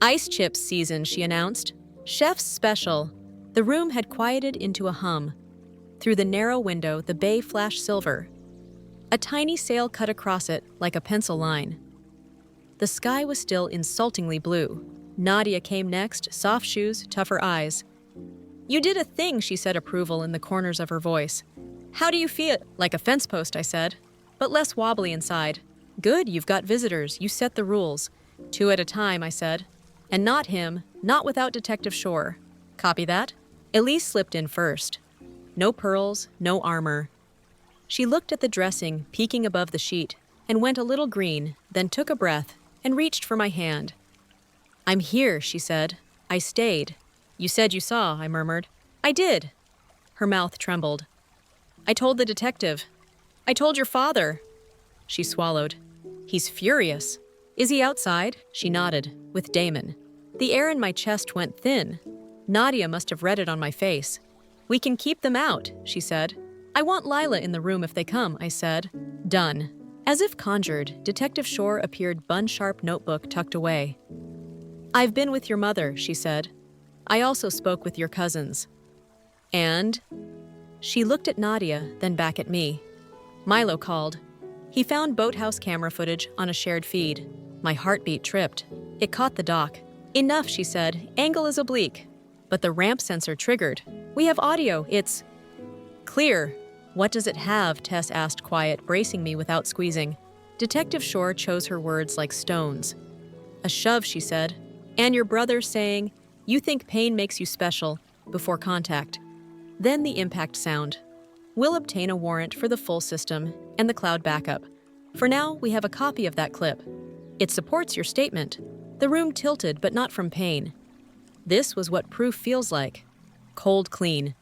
Ice chips season, she announced. Chef's special. The room had quieted into a hum. Through the narrow window, the bay flashed silver. A tiny sail cut across it like a pencil line. The sky was still insultingly blue. Nadia came next, soft shoes, tougher eyes. You did a thing, she said, approval in the corners of her voice. How do you feel? Like a fence post, I said, but less wobbly inside. Good, you've got visitors. You set the rules. 2 at a time, I said. And not him, not without Detective Shore. Copy that? Elise slipped in first. No pearls, no armor. She looked at the dressing, peeking above the sheet, and went a little green, then took a breath and reached for my hand. I'm here, she said. I stayed. You said you saw, I murmured. I did. Her mouth trembled. I told the detective. I told your father. She swallowed. He's furious. Is he outside? She nodded, with Damon. The air in my chest went thin. Nadia must have read it on my face. We can keep them out, she said. I want Lila in the room if they come, I said. Done. As if conjured, Detective Shore appeared, bun-sharp notebook tucked away. I've been with your mother, she said. I also spoke with your cousins. And? She looked at Nadia, then back at me. Milo called. He found boathouse camera footage on a shared feed. My heartbeat tripped. It caught the dock. Enough, she said. Angle is oblique. But the ramp sensor triggered. We have audio. It's clear. What does it have? Tess asked, quiet, bracing me without squeezing. Detective Shore chose her words like stones. A shove, she said. And your brother saying, you think pain makes you special, before contact. Then the impact sound. We'll obtain a warrant for the full system and the cloud backup. For now, we have a copy of that clip. It supports your statement. The room tilted, but not from pain. This was what proof feels like. Cold clean.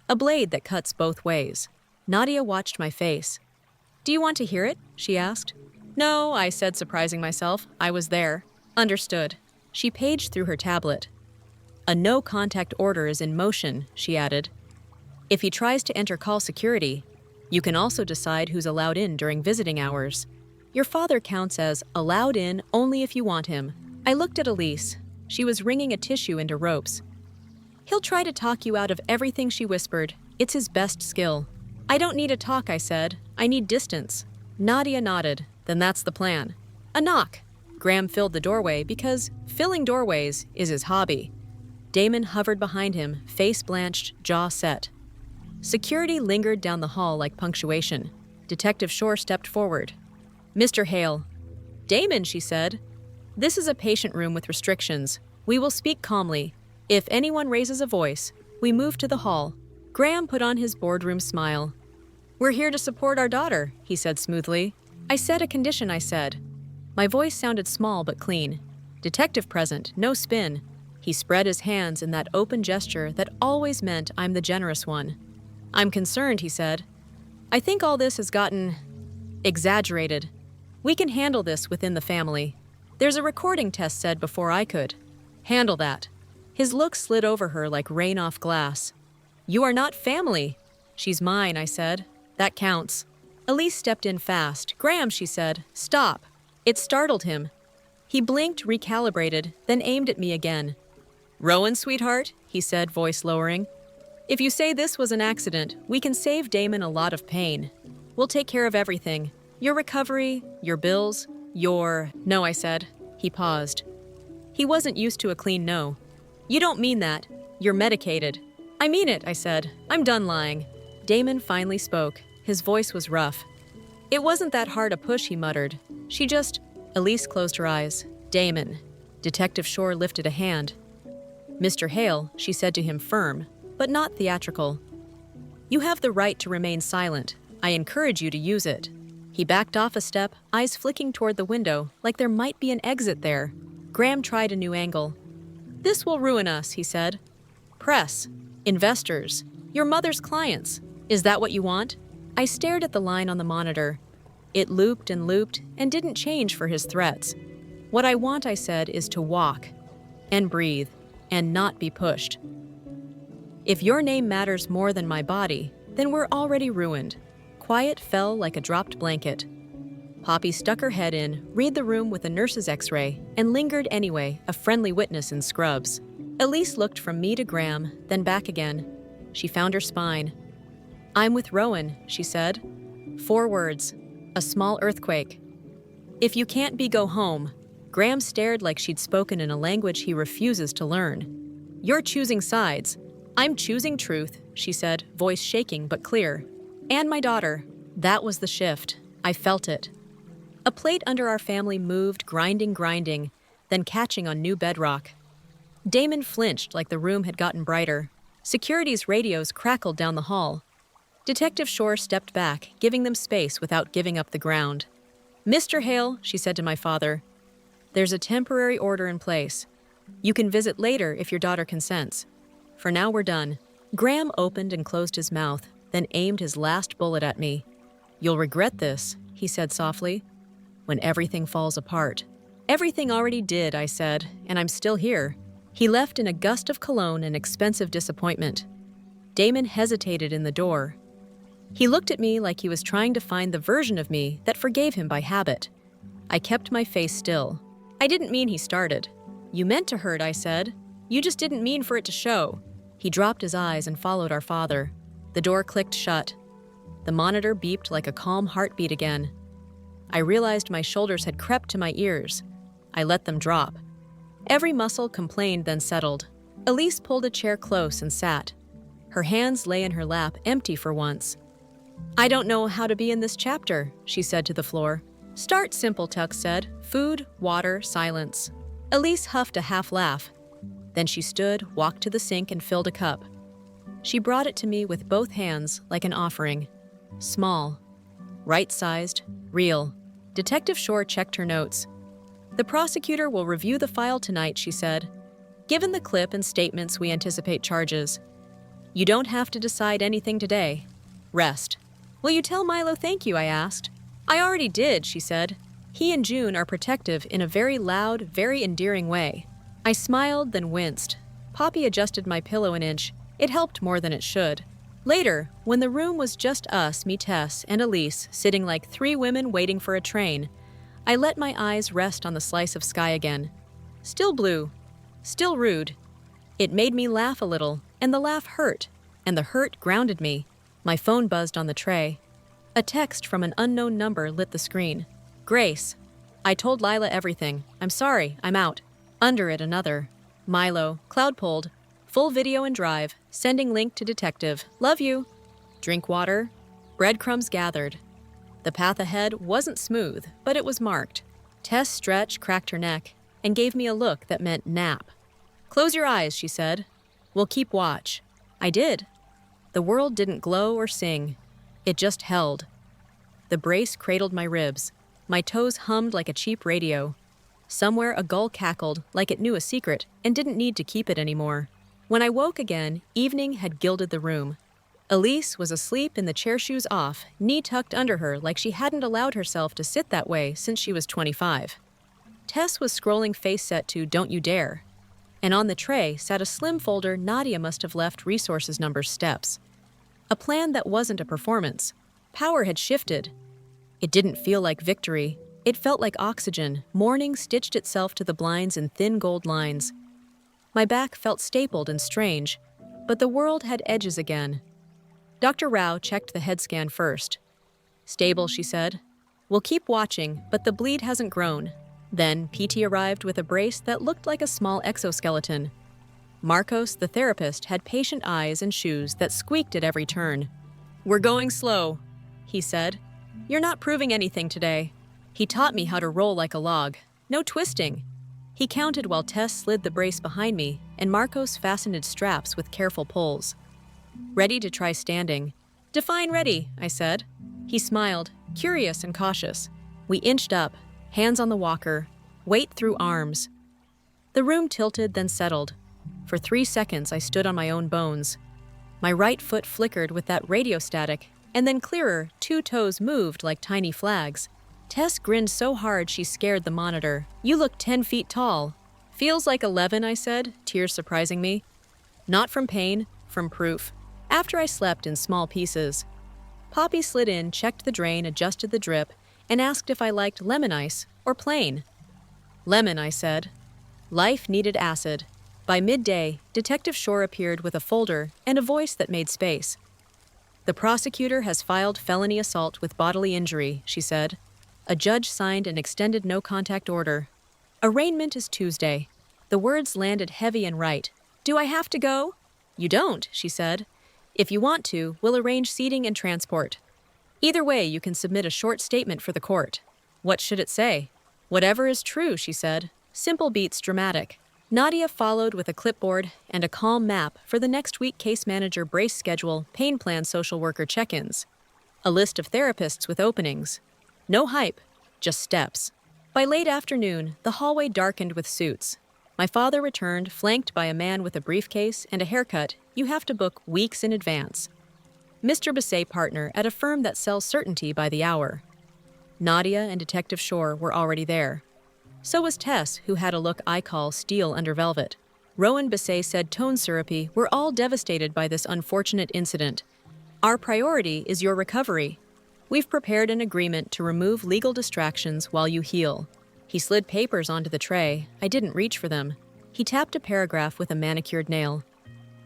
A blade that cuts both ways. Nadia watched my face. Do you want to hear it? She asked. No, I said, surprising myself. I was there. Understood. She paged through her tablet. A no-contact order is in motion, she added. If he tries to enter, call security. You can also decide who's allowed in during visiting hours. Your father counts as allowed in only if you want him. I looked at Elise. She was wringing a tissue into ropes. He'll try to talk you out of everything, she whispered. It's his best skill. I don't need a talk, I said. I need distance. Nadia nodded. Then that's the plan. A knock. Graham filled the doorway because filling doorways is his hobby. Damon hovered behind him, face blanched, jaw set. Security lingered down the hall like punctuation. Detective Shore stepped forward. Mr. Hale. Damon, she said. This is a patient room with restrictions. We will speak calmly. If anyone raises a voice, we move to the hall. Graham put on his boardroom smile. We're here to support our daughter, he said smoothly. I said a condition, I said. My voice sounded small but clean. Detective present, no spin. He spread his hands in that open gesture that always meant I'm the generous one. I'm concerned, he said. I think all this has gotten exaggerated. We can handle this within the family. There's a recording test said before I could. Handle that. His look slid over her like rain off glass. You are not family. She's mine, I said. That counts. Elise stepped in fast. Graham, she said, stop. It startled him. He blinked, recalibrated, then aimed at me again. Rowan, sweetheart, he said, voice lowering. If you say this was an accident, we can save Damon a lot of pain. We'll take care of everything. Your recovery, your bills, your... No, I said. He paused. He wasn't used to a clean no. You don't mean that. You're medicated. I mean it, I said. I'm done lying. Damon finally spoke. His voice was rough. It wasn't that hard a push, he muttered. She just... Elise closed her eyes. Damon. Detective Shore lifted a hand. Mr. Hale, she said to him firm, but not theatrical. You have the right to remain silent. I encourage you to use it. He backed off a step, eyes flicking toward the window, like there might be an exit there. Graham tried a new angle. This will ruin us, he said. Press. Investors. Your mother's clients. Is that what you want? I stared at the line on the monitor. It looped and didn't change for his threats. What I want, I said, is to walk and breathe and not be pushed. If your name matters more than my body, then we're already ruined. Quiet fell like a dropped blanket. Poppy stuck her head in, read the room with a nurse's x-ray, and lingered anyway, a friendly witness in scrubs. Elise looked from me to Graham, then back again. She found her spine. I'm with Rowan, she said. 4 words. A small earthquake. If you can't be, go home. Graham stared like she'd spoken in a language he refuses to learn. You're choosing sides. I'm choosing truth, she said, voice shaking but clear. And my daughter. That was the shift. I felt it. A plate under our family moved, grinding, then catching on new bedrock. Damon flinched like the room had gotten brighter. Security's radios crackled down the hall. Detective Shore stepped back, giving them space without giving up the ground. Mr. Hale, she said to my father, there's a temporary order in place. You can visit later if your daughter consents. For now, we're done. Graham opened and closed his mouth, then aimed his last bullet at me. You'll regret this, he said softly, when everything falls apart. Everything already did, I said, and I'm still here. He left in a gust of cologne and expensive disappointment. Damon hesitated in the door. He looked at me like he was trying to find the version of me that forgave him by habit. I kept my face still. I didn't mean he started. You meant to hurt, I said. You just didn't mean for it to show. He dropped his eyes and followed our father. The door clicked shut. The monitor beeped like a calm heartbeat again. I realized my shoulders had crept to my ears. I let them drop. Every muscle complained, then settled. Elise pulled a chair close and sat. Her hands lay in her lap, empty for once. I don't know how to be in this chapter, she said to the floor. Start simple, Tuck said. Food, water, silence. Elise huffed a half laugh. Then she stood, walked to the sink, and filled a cup. She brought it to me with both hands like an offering. Small. Right-sized. Real. Detective Shore checked her notes. The prosecutor will review the file tonight, she said. Given the clip and statements, we anticipate charges. You don't have to decide anything today. Rest. Will you tell Milo thank you, I asked. I already did, she said. He and June are protective in a very loud, very endearing way. I smiled, then winced. Poppy adjusted my pillow an inch. It helped more than it should. Later, when the room was just us, me, Tess, and Elise, sitting like three women waiting for a train, I let my eyes rest on the slice of sky again. Still blue. Still rude. It made me laugh a little, and the laugh hurt, and the hurt grounded me. My phone buzzed on the tray. A text from an unknown number lit the screen. Grace. I told Lila everything. I'm sorry, I'm out. Under it, another. Milo, cloud-pulled. Full video and drive. Sending link to detective. Love you. Drink water. Breadcrumbs gathered. The path ahead wasn't smooth, but it was marked. Tess stretched, cracked her neck, and gave me a look that meant nap. Close your eyes, she said. We'll keep watch. I did. The world didn't glow or sing. It just held. The brace cradled my ribs. My toes hummed like a cheap radio. Somewhere a gull cackled like it knew a secret and didn't need to keep it anymore. When I woke again, evening had gilded the room. Elise was asleep in the chair shoes off, knee tucked under her like she hadn't allowed herself to sit that way since she was 25. Tess was scrolling face set to Don't You Dare. And on the tray sat a slim folder Nadia must have left resources numbers steps. A plan that wasn't a performance. Power had shifted. It didn't feel like victory. It felt like oxygen. Morning stitched itself to the blinds in thin gold lines. My back felt stapled and strange, but the world had edges again. Dr. Rao checked the head scan first. Stable, she said. We'll keep watching, but the bleed hasn't grown. Then PT arrived with a brace that looked like a small exoskeleton. Marcos, the therapist, had patient eyes and shoes that squeaked at every turn. We're going slow, he said. You're not proving anything today. He taught me how to roll like a log. No twisting. He counted while Tess slid the brace behind me, and Marcos fastened its straps with careful pulls. Ready to try standing. Define ready, I said. He smiled, curious and cautious. We inched up, hands on the walker, weight through arms. The room tilted, then settled. For 3 seconds, I stood on my own bones. My right foot flickered with that radio static, and then clearer, 2 toes moved like tiny flags. Tess grinned so hard she scared the monitor. You look 10 feet tall. Feels like 11, I said, tears surprising me. Not from pain, from proof. After I slept in small pieces. Poppy slid in, checked the drain, adjusted the drip, and asked if I liked lemon ice or plain. Lemon, I said. Life needed acid. By midday, Detective Shore appeared with a folder and a voice that made space. The prosecutor has filed felony assault with bodily injury, she said. A judge signed an extended no-contact order. Arraignment is Tuesday. The words landed heavy and right. Do I have to go? You don't, she said. If you want to, we'll arrange seating and transport. Either way, you can submit a short statement for the court. What should it say? Whatever is true, she said. Simple beats dramatic. Nadia followed with a clipboard and a calm map for the next week case manager brace schedule, pain plan social worker check-ins. A list of therapists with openings. No hype, just steps. By late afternoon, the hallway darkened with suits. My father returned, flanked by a man with a briefcase and a haircut you have to book weeks in advance. Mr. Bisset, partner at a firm that sells certainty by the hour. Nadia and Detective Shore were already there. So was Tess, who had a look I call steel under velvet. Rowan Bisset said tone syrupy, we're all devastated by this unfortunate incident. Our priority is your recovery. We've prepared an agreement to remove legal distractions while you heal. He slid papers onto the tray. I didn't reach for them. He tapped a paragraph with a manicured nail.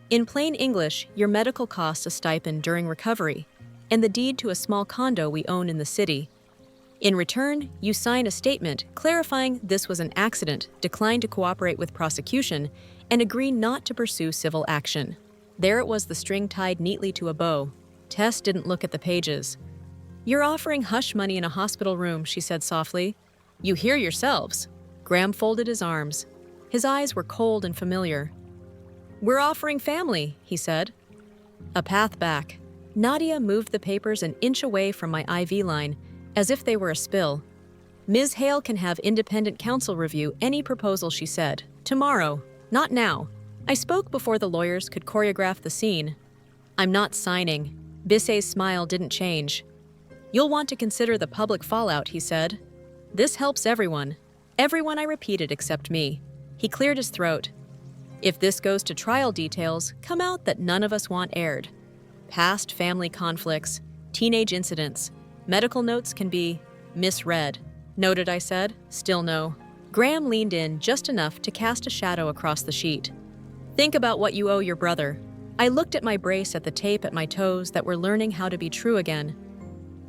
In plain English, your medical costs a stipend during recovery, and the deed to a small condo we own in the city. In return, you sign a statement clarifying this was an accident, decline to cooperate with prosecution, and agree not to pursue civil action. There it was, the string tied neatly to a bow. Tess didn't look at the pages. You're offering hush money in a hospital room, she said softly. You hear yourselves. Graham folded his arms. His eyes were cold and familiar. We're offering family, he said. A path back. Nadia moved the papers an inch away from my IV line, as if they were a spill. Ms. Hale can have independent counsel review any proposal, she said. Tomorrow, not now. I spoke before the lawyers could choreograph the scene. I'm not signing. Bisset's smile didn't change. You'll want to consider the public fallout, he said. This helps everyone. Everyone, I repeated, except me. He cleared his throat. If this goes to trial, details come out that none of us want aired. Past family conflicts, teenage incidents, medical notes can be misread. Noted, I said. Still no. Graham leaned in just enough to cast a shadow across the sheet. Think about what you owe your brother. I looked at my brace at the tape at my toes that were learning how to be true again.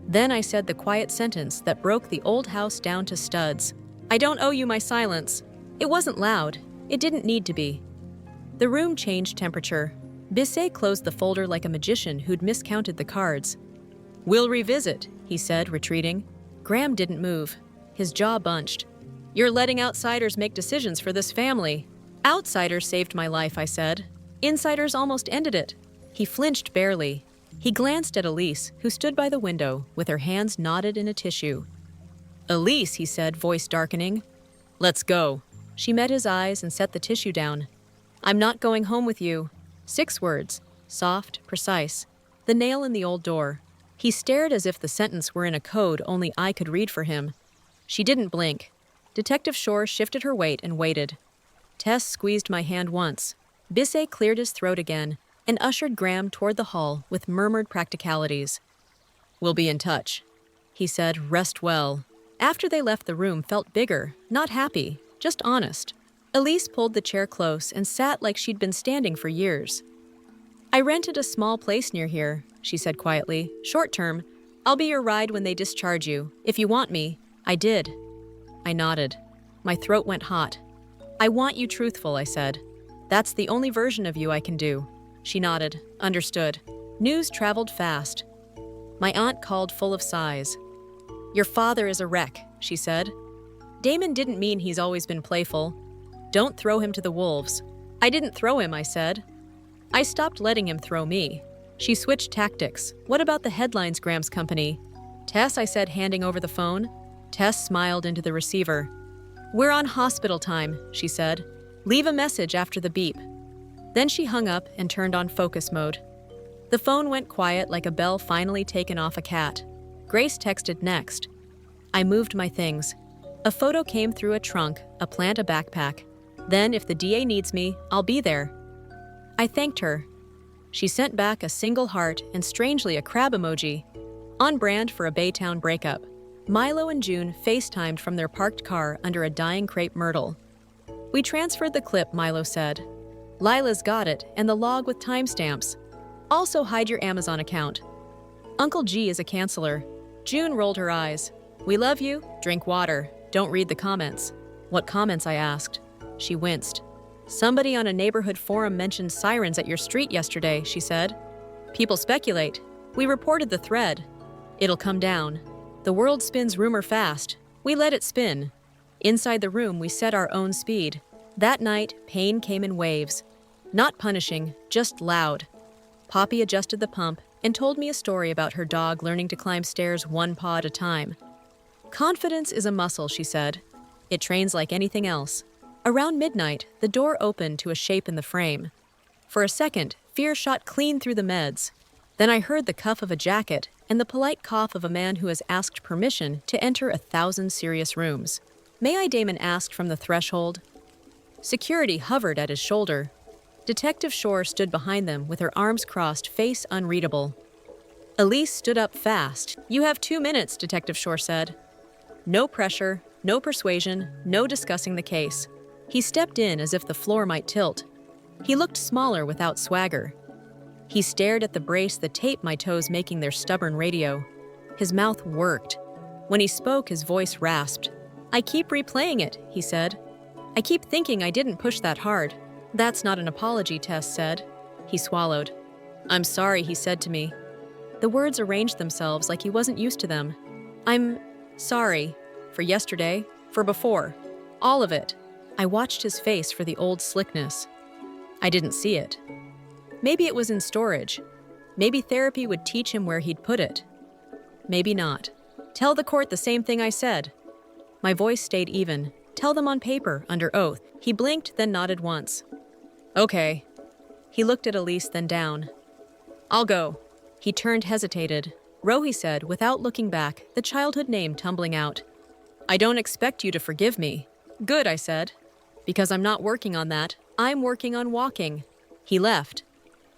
Then I said the quiet sentence that broke the old house down to studs. I don't owe you my silence. It wasn't loud. It didn't need to be. The room changed temperature. Bisset closed the folder like a magician who'd miscounted the cards. We'll revisit, he said, retreating. Graham didn't move. His jaw bunched. You're letting outsiders make decisions for this family. Outsiders saved my life, I said. Insiders almost ended it. He flinched barely. He glanced at Elise, who stood by the window with her hands knotted in a tissue. Elise, he said, voice darkening. Let's go. She met his eyes and set the tissue down. I'm not going home with you. 6 words, soft, precise. The nail in the old door. He stared as if the sentence were in a code only I could read for him. She didn't blink. Detective Shore shifted her weight and waited. Tess squeezed my hand once. Bisset cleared his throat again and ushered Graham toward the hall with murmured practicalities. We'll be in touch. He said, rest well. After they left, the room felt bigger, not happy, just honest. Elise pulled the chair close and sat like she'd been standing for years. I rented a small place near here, she said quietly. Short term. I'll be your ride when they discharge you. If you want me. I did. I nodded. My throat went hot. I want you truthful, I said. That's the only version of you I can do. She nodded. Understood. News traveled fast. My aunt called full of sighs. Your father is a wreck, she said. Damon didn't mean he's always been playful. Don't throw him to the wolves. I didn't throw him, I said. I stopped letting him throw me. She switched tactics. What about the headlines, Graham's company? Tess, I said, handing over the phone. Tess smiled into the receiver. We're on hospital time, she said. Leave a message after the beep. Then she hung up and turned on focus mode. The phone went quiet like a bell finally taken off a cat. Grace texted next. I moved my things. A photo came through a trunk, a plant, a backpack. Then, if the DA needs me, I'll be there. I thanked her. She sent back a single heart and strangely a crab emoji. On brand for a Baytown breakup. Milo and June FaceTimed from their parked car under a dying crepe myrtle. We transferred the clip, Milo said. Lila's got it, and the log with timestamps. Also hide your Amazon account. Uncle G is a canceller. June rolled her eyes. We love you, drink water, don't read the comments. What comments, I asked. She winced. Somebody on a neighborhood forum mentioned sirens at your street yesterday, she said. People speculate. We reported the thread. It'll come down. The world spins rumor fast. We let it spin. Inside the room, we set our own speed. That night, pain came in waves. Not punishing, just loud. Poppy adjusted the pump and told me a story about her dog learning to climb stairs one paw at a time. Confidence is a muscle, she said. It trains like anything else. Around midnight, the door opened to a shape in the frame. For a second, fear shot clean through the meds. Then I heard the cuff of a jacket and the polite cough of a man who has asked permission to enter 1,000 serious rooms. May I, Damon asked from the threshold. Security hovered at his shoulder. Detective Shore stood behind them with her arms crossed, face unreadable. Elise stood up fast. You have 2 minutes, Detective Shore said. No pressure, no persuasion, no discussing the case. He stepped in as if the floor might tilt. He looked smaller without swagger. He stared at the brace, the tape my toes making their stubborn radio. His mouth worked. When he spoke, his voice rasped. I keep replaying it, he said. I keep thinking I didn't push that hard. That's not an apology, Tess said. He swallowed. I'm sorry, he said to me. The words arranged themselves like he wasn't used to them. I'm sorry. For yesterday, for before. All of it. I watched his face for the old slickness. I didn't see it. Maybe it was in storage. Maybe therapy would teach him where he'd put it. Maybe not. Tell the court the same thing I said. My voice stayed even. Tell them on paper, under oath. He blinked, then nodded once. Okay. He looked at Elise, then down. I'll go. He turned, hesitated. Ro, he said, without looking back, the childhood name tumbling out. I don't expect you to forgive me. Good, I said. Because I'm not working on that. I'm working on walking. He left.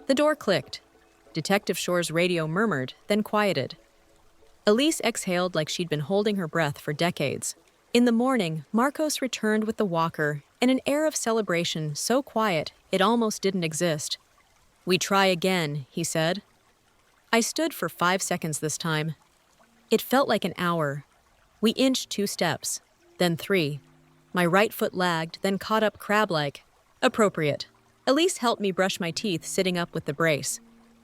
The door clicked. Detective Shore's radio murmured, then quieted. Elise exhaled like she'd been holding her breath for decades. In the morning, Marcos returned with the walker and an air of celebration so quiet it almost didn't exist. "We try again," he said. I stood for 5 seconds this time. It felt like an hour. We inched 2 steps, then 3. My right foot lagged, then caught up crab-like. Appropriate. Elise helped me brush my teeth sitting up with the brace.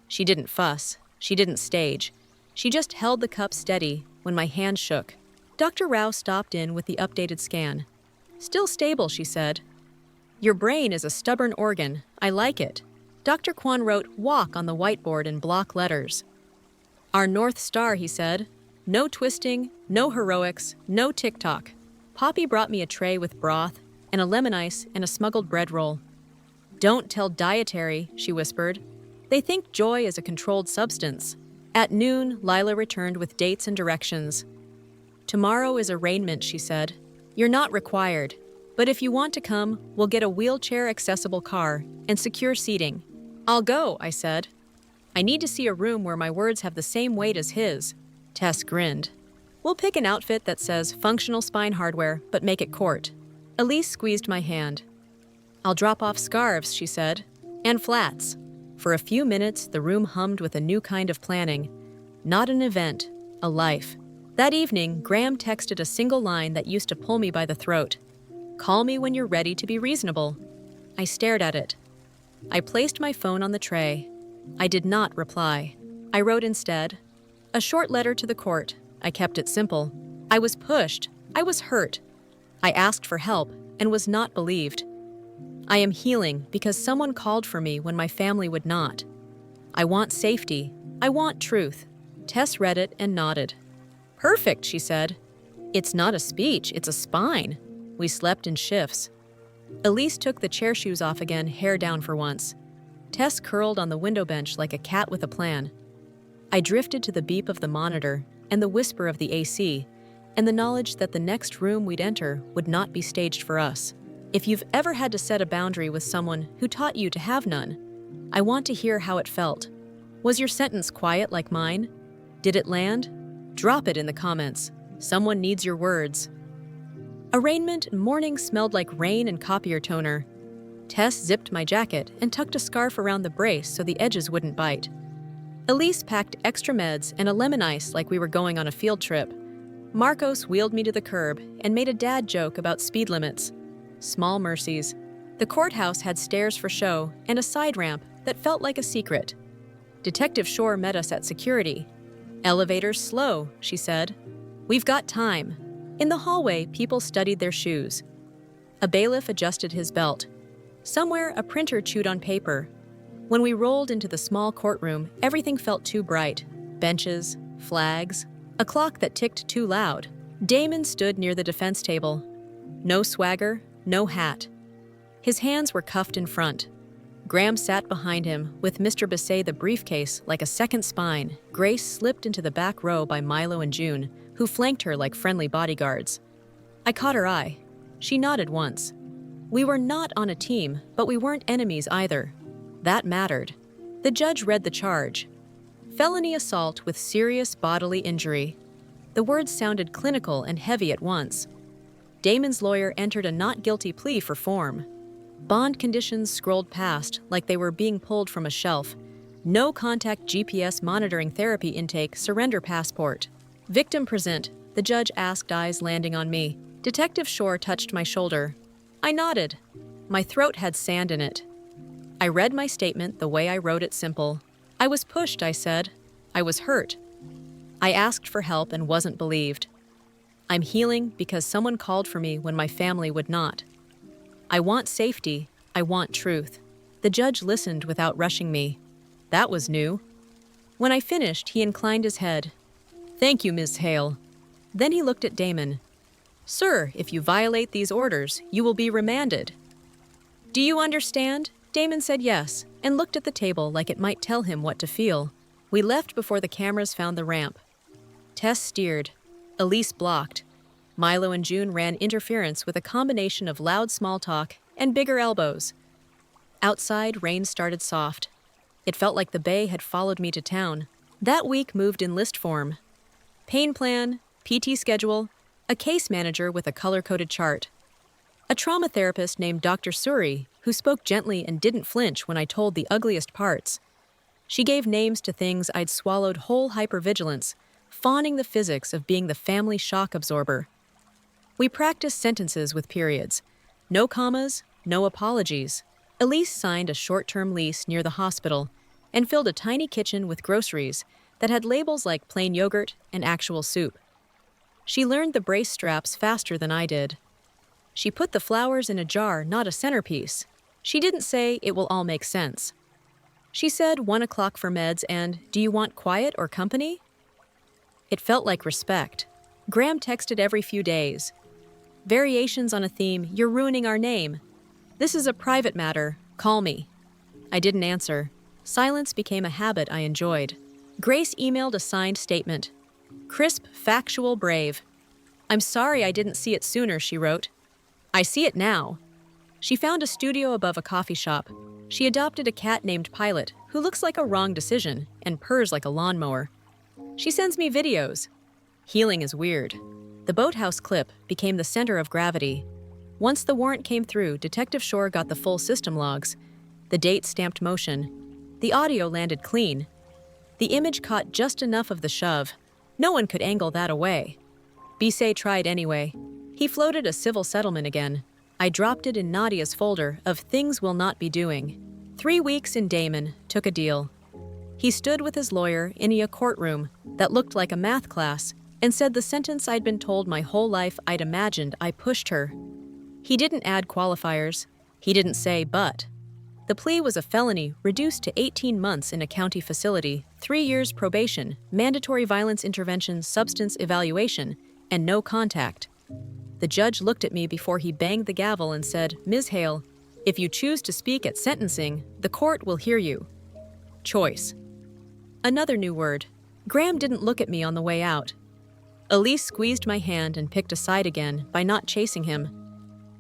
She didn't fuss. She didn't stage. She just held the cup steady when my hand shook. Dr. Rao stopped in with the updated scan. "Still stable," she said. "Your brain is a stubborn organ. I like it." Dr. Kwan wrote "walk" on the whiteboard in block letters. "Our North Star," he said. "No twisting, no heroics, no tick-tock." Poppy brought me a tray with broth and a lemon ice and a smuggled bread roll. "Don't tell dietary," she whispered. "They think joy is a controlled substance." At noon, Lila returned with dates and directions. "Tomorrow is arraignment," she said. "You're not required, but if you want to come, we'll get a wheelchair-accessible car and secure seating." "I'll go," I said. "I need to see a room where my words have the same weight as his." Tess grinned. "We'll pick an outfit that says functional spine hardware, but make it court." Elise squeezed my hand. "I'll drop off scarves," she said, "and flats." For a few minutes, the room hummed with a new kind of planning. Not an event, a life. That evening, Graham texted a single line that used to pull me by the throat. "Call me when you're ready to be reasonable." I stared at it. I placed my phone on the tray. I did not reply. I wrote instead, "A short letter to the court." I kept it simple. I was pushed. I was hurt. I asked for help and was not believed. I am healing because someone called for me when my family would not. I want safety. I want truth. Tess read it and nodded. "Perfect," she said. "It's not a speech, it's a spine." We slept in shifts. Elise took the chair shoes off again, hair down for once. Tess curled on the window bench like a cat with a plan. I drifted to the beep of the monitor and the whisper of the AC, and the knowledge that the next room we'd enter would not be staged for us. If you've ever had to set a boundary with someone who taught you to have none, I want to hear how it felt. Was your sentence quiet like mine? Did it land? Drop it in the comments. Someone needs your words. Arraignment morning smelled like rain and copier toner. Tess zipped my jacket and tucked a scarf around the brace so the edges wouldn't bite. Elise packed extra meds and a lemon ice like we were going on a field trip. Marcos wheeled me to the curb and made a dad joke about speed limits. Small mercies. The courthouse had stairs for show and a side ramp that felt like a secret. Detective Shore met us at security. "Elevator's slow," she said. "We've got time." In the hallway, people studied their shoes. A bailiff adjusted his belt. Somewhere, a printer chewed on paper. When we rolled into the small courtroom, everything felt too bright. Benches, flags, a clock that ticked too loud. Damon stood near the defense table. No swagger, no hat. His hands were cuffed in front. Graham sat behind him, with Mr. Bissay the briefcase like a second spine. Grace slipped into the back row by Milo and June, who flanked her like friendly bodyguards. I caught her eye. She nodded once. We were not on a team, but we weren't enemies either. That mattered. The judge read the charge. Felony assault with serious bodily injury. The words sounded clinical and heavy at once. Damon's lawyer entered a not guilty plea for form. Bond conditions scrolled past like they were being pulled from a shelf. No contact GPS monitoring therapy intake, surrender passport. Victim present, the judge asked, eyes landing on me. Detective Shore touched my shoulder. I nodded. My throat had sand in it. I read my statement the way I wrote it, simple. I was pushed, I said. I was hurt. I asked for help and wasn't believed. I'm healing because someone called for me when my family would not. I want safety. I want truth. The judge listened without rushing me. That was new. When I finished, he inclined his head. Thank you, Ms. Hale. Then he looked at Damon. Sir, if you violate these orders, you will be remanded. Do you understand? Damon said yes, and looked at the table like it might tell him what to feel. We left before the cameras found the ramp. Tess steered. Elise blocked. Milo and June ran interference with a combination of loud small talk and bigger elbows. Outside, rain started soft. It felt like the bay had followed me to town. That week moved in list form. Pain plan, PT schedule, a case manager with a color-coded chart. A trauma therapist named Dr. Suri, who spoke gently and didn't flinch when I told the ugliest parts. She gave names to things I'd swallowed whole hypervigilance, fawning the physics of being the family shock absorber. We practiced sentences with periods. No commas, no apologies. Elise signed a short-term lease near the hospital and filled a tiny kitchen with groceries that had labels like plain yogurt and actual soup. She learned the brace straps faster than I did. She put the flowers in a jar, not a centerpiece. She didn't say it will all make sense. She said 1 o'clock for meds and, do you want quiet or company? It felt like respect. Graham texted every few days. Variations on a theme, you're ruining our name. This is a private matter, call me. I didn't answer. Silence became a habit I enjoyed. Grace emailed a signed statement. Crisp, factual, brave. I'm sorry I didn't see it sooner, she wrote. I see it now. She found a studio above a coffee shop. She adopted a cat named Pilot, who looks like a wrong decision and purrs like a lawnmower. She sends me videos. Healing is weird. The boathouse clip became the center of gravity. Once the warrant came through, Detective Shore got the full system logs. The date stamped motion. The audio landed clean. The image caught just enough of the shove. No one could angle that away. Bisset tried anyway. He floated a civil settlement again. I dropped it in Nadia's folder of things we'll not be doing. 3 weeks in Damon, took a deal. He stood with his lawyer in a courtroom that looked like a math class and said the sentence I'd been told my whole life I'd imagined I pushed her. He didn't add qualifiers. He didn't say but. The plea was a felony reduced to 18 months in a county facility, 3 years probation, mandatory violence intervention, substance evaluation, and no contact. The judge looked at me before he banged the gavel and said, Ms. Hale, if you choose to speak at sentencing, the court will hear you. Choice. Another new word. Graham didn't look at me on the way out. Elise squeezed my hand and picked a side again by not chasing him.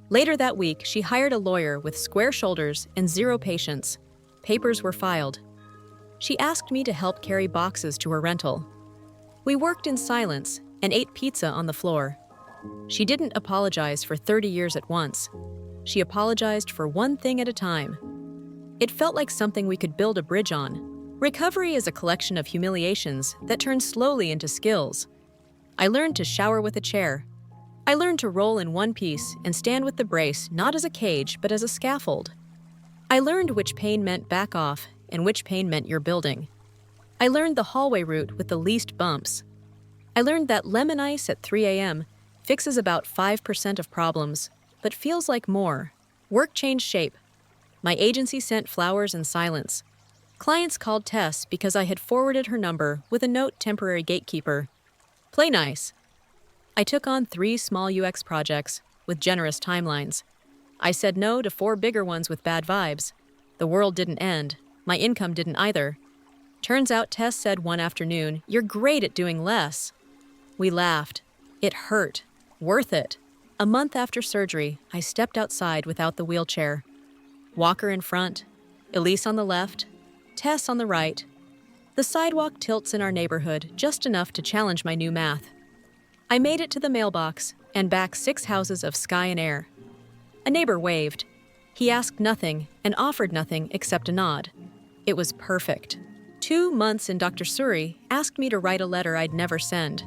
Later that week, she hired a lawyer with square shoulders and 0 patience. Papers were filed. She asked me to help carry boxes to her rental. We worked in silence and ate pizza on the floor. She didn't apologize for 30 years at once. She apologized for one thing at a time. It felt like something we could build a bridge on. Recovery is a collection of humiliations that turn slowly into skills. I learned to shower with a chair. I learned to roll in one piece and stand with the brace not as a cage but as a scaffold. I learned which pain meant back off and which pain meant you're building. I learned the hallway route with the least bumps. I learned that lemon ice at 3 a.m. fixes about 5% of problems, but feels like more. Work changed shape. My agency sent flowers in silence. Clients called Tess because I had forwarded her number with a note temporary gatekeeper. Play nice. I took on 3 small UX projects with generous timelines. I said no to 4 bigger ones with bad vibes. The world didn't end. My income didn't either. Turns out Tess said one afternoon, "You're great at doing less." We laughed. It hurt. Worth it. A month after surgery, I stepped outside without the wheelchair. Walker in front, Elise on the left, Tess on the right. The sidewalk tilts in our neighborhood just enough to challenge my new math. I made it to the mailbox and back 6 houses of sky and air. A neighbor waved. He asked nothing and offered nothing except a nod. It was perfect. 2 months in Dr. Suri asked me to write a letter I'd never send.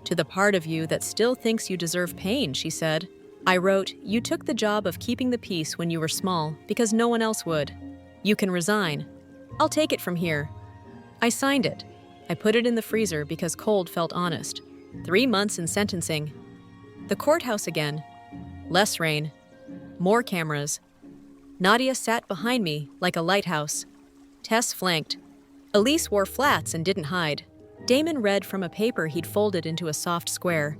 To the part of you that still thinks you deserve pain, she said. I wrote, you took the job of keeping the peace when you were small because no one else would. You can resign. I'll take it from here. I signed it. I put it in the freezer because cold felt honest. 3 months in sentencing. The courthouse again. Less rain. More cameras. Nadia sat behind me like a lighthouse. Tess flanked. Elise wore flats and didn't hide. Damon read from a paper he'd folded into a soft square.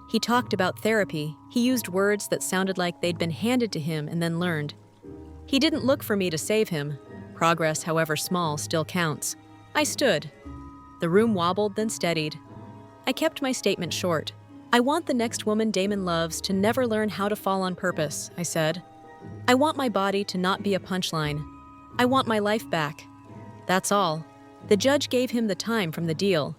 He talked about therapy. He used words that sounded like they'd been handed to him and then learned. He didn't look for me to save him. Progress, however small, still counts. I stood. The room wobbled, then steadied. I kept my statement short. I want the next woman Damon loves to never learn how to fall on purpose, I said. I want my body to not be a punchline. I want my life back. That's all. The judge gave him the time from the deal.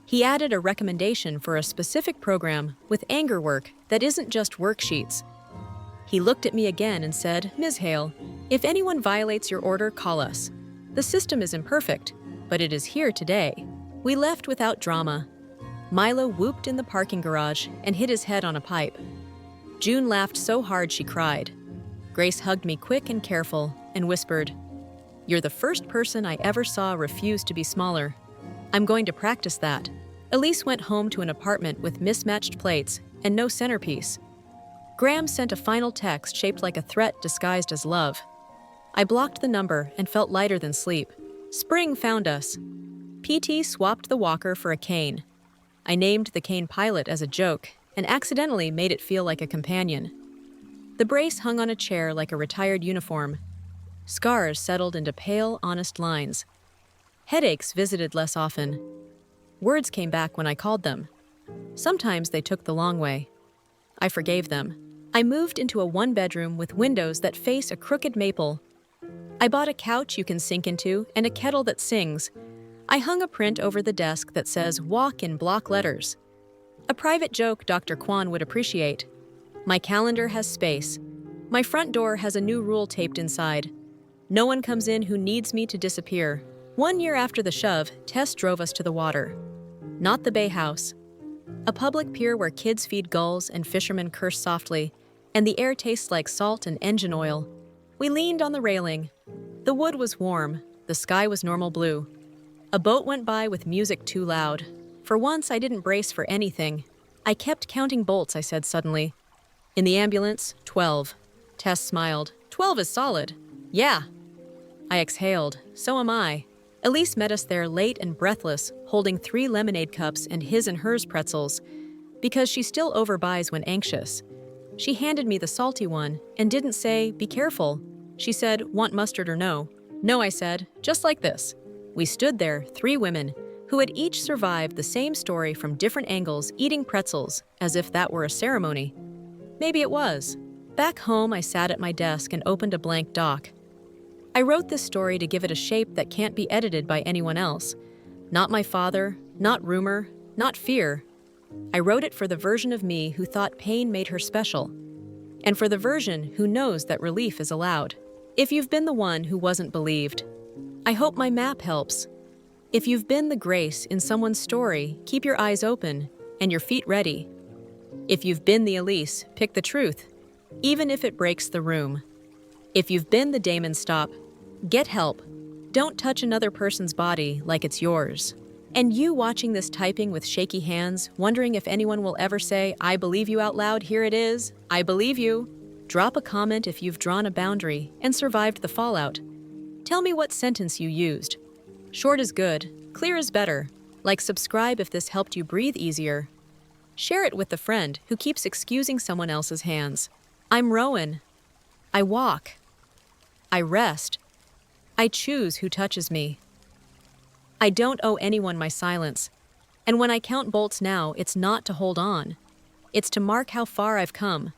He added a recommendation for a specific program with anger work that isn't just worksheets. He looked at me again and said, "Ms. Hale, if anyone violates your order, call us. The system is imperfect, but it is here today." We left without drama. Milo whooped in the parking garage and hit his head on a pipe. June laughed so hard she cried. Grace hugged me quick and careful and whispered, "You're the first person I ever saw refuse to be smaller. I'm going to practice that." Elise went home to an apartment with mismatched plates and no centerpiece. Graham sent a final text shaped like a threat disguised as love. I blocked the number and felt lighter than sleep. Spring found us. PT swapped the walker for a cane. I named the cane Pilot as a joke and accidentally made it feel like a companion. The brace hung on a chair like a retired uniform. Scars settled into pale, honest lines. Headaches visited less often. Words came back when I called them. Sometimes they took the long way. I forgave them. I moved into a one-bedroom with windows that face a crooked maple. I bought a couch you can sink into and a kettle that sings. I hung a print over the desk that says "Walk" in block letters. A private joke Dr. Kwan would appreciate. My calendar has space. My front door has a new rule taped inside. No one comes in who needs me to disappear. 1 year after the shove, Tess drove us to the water. Not the Bay House. A public pier where kids feed gulls and fishermen curse softly, and the air tastes like salt and engine oil. We leaned on the railing. The wood was warm. The sky was normal blue. A boat went by with music too loud. For once, I didn't brace for anything. I kept counting bolts, I said suddenly. In the ambulance, 12. Tess smiled. 12 is solid. Yeah. I exhaled. So am I. Elise met us there late and breathless, holding 3 lemonade cups and his and hers pretzels, because she still overbuys when anxious. She handed me the salty one and didn't say, "Be careful." She said, "Want mustard or no?" "No," I said, "just like this." We stood there, 3 women, who had each survived the same story from different angles, eating pretzels, as if that were a ceremony. Maybe it was. Back home, I sat at my desk and opened a blank doc. I wrote this story to give it a shape that can't be edited by anyone else. Not my father, not rumor, not fear. I wrote it for the version of me who thought pain made her special, and for the version who knows that relief is allowed. If you've been the one who wasn't believed, I hope my map helps. If you've been the grace in someone's story, keep your eyes open and your feet ready. If you've been the Elise, pick the truth, even if it breaks the room. If you've been the Damon, stop. Get help. Don't touch another person's body like it's yours. And you watching this typing with shaky hands, wondering if anyone will ever say, "I believe you" out loud, here it is. I believe you. Drop a comment if you've drawn a boundary and survived the fallout. Tell me what sentence you used. Short is good, clear is better. Like, subscribe if this helped you breathe easier. Share it with the friend who keeps excusing someone else's hands. I'm Rowan. I walk. I rest. I choose who touches me. I don't owe anyone my silence. And when I count bolts now, it's not to hold on. It's to mark how far I've come.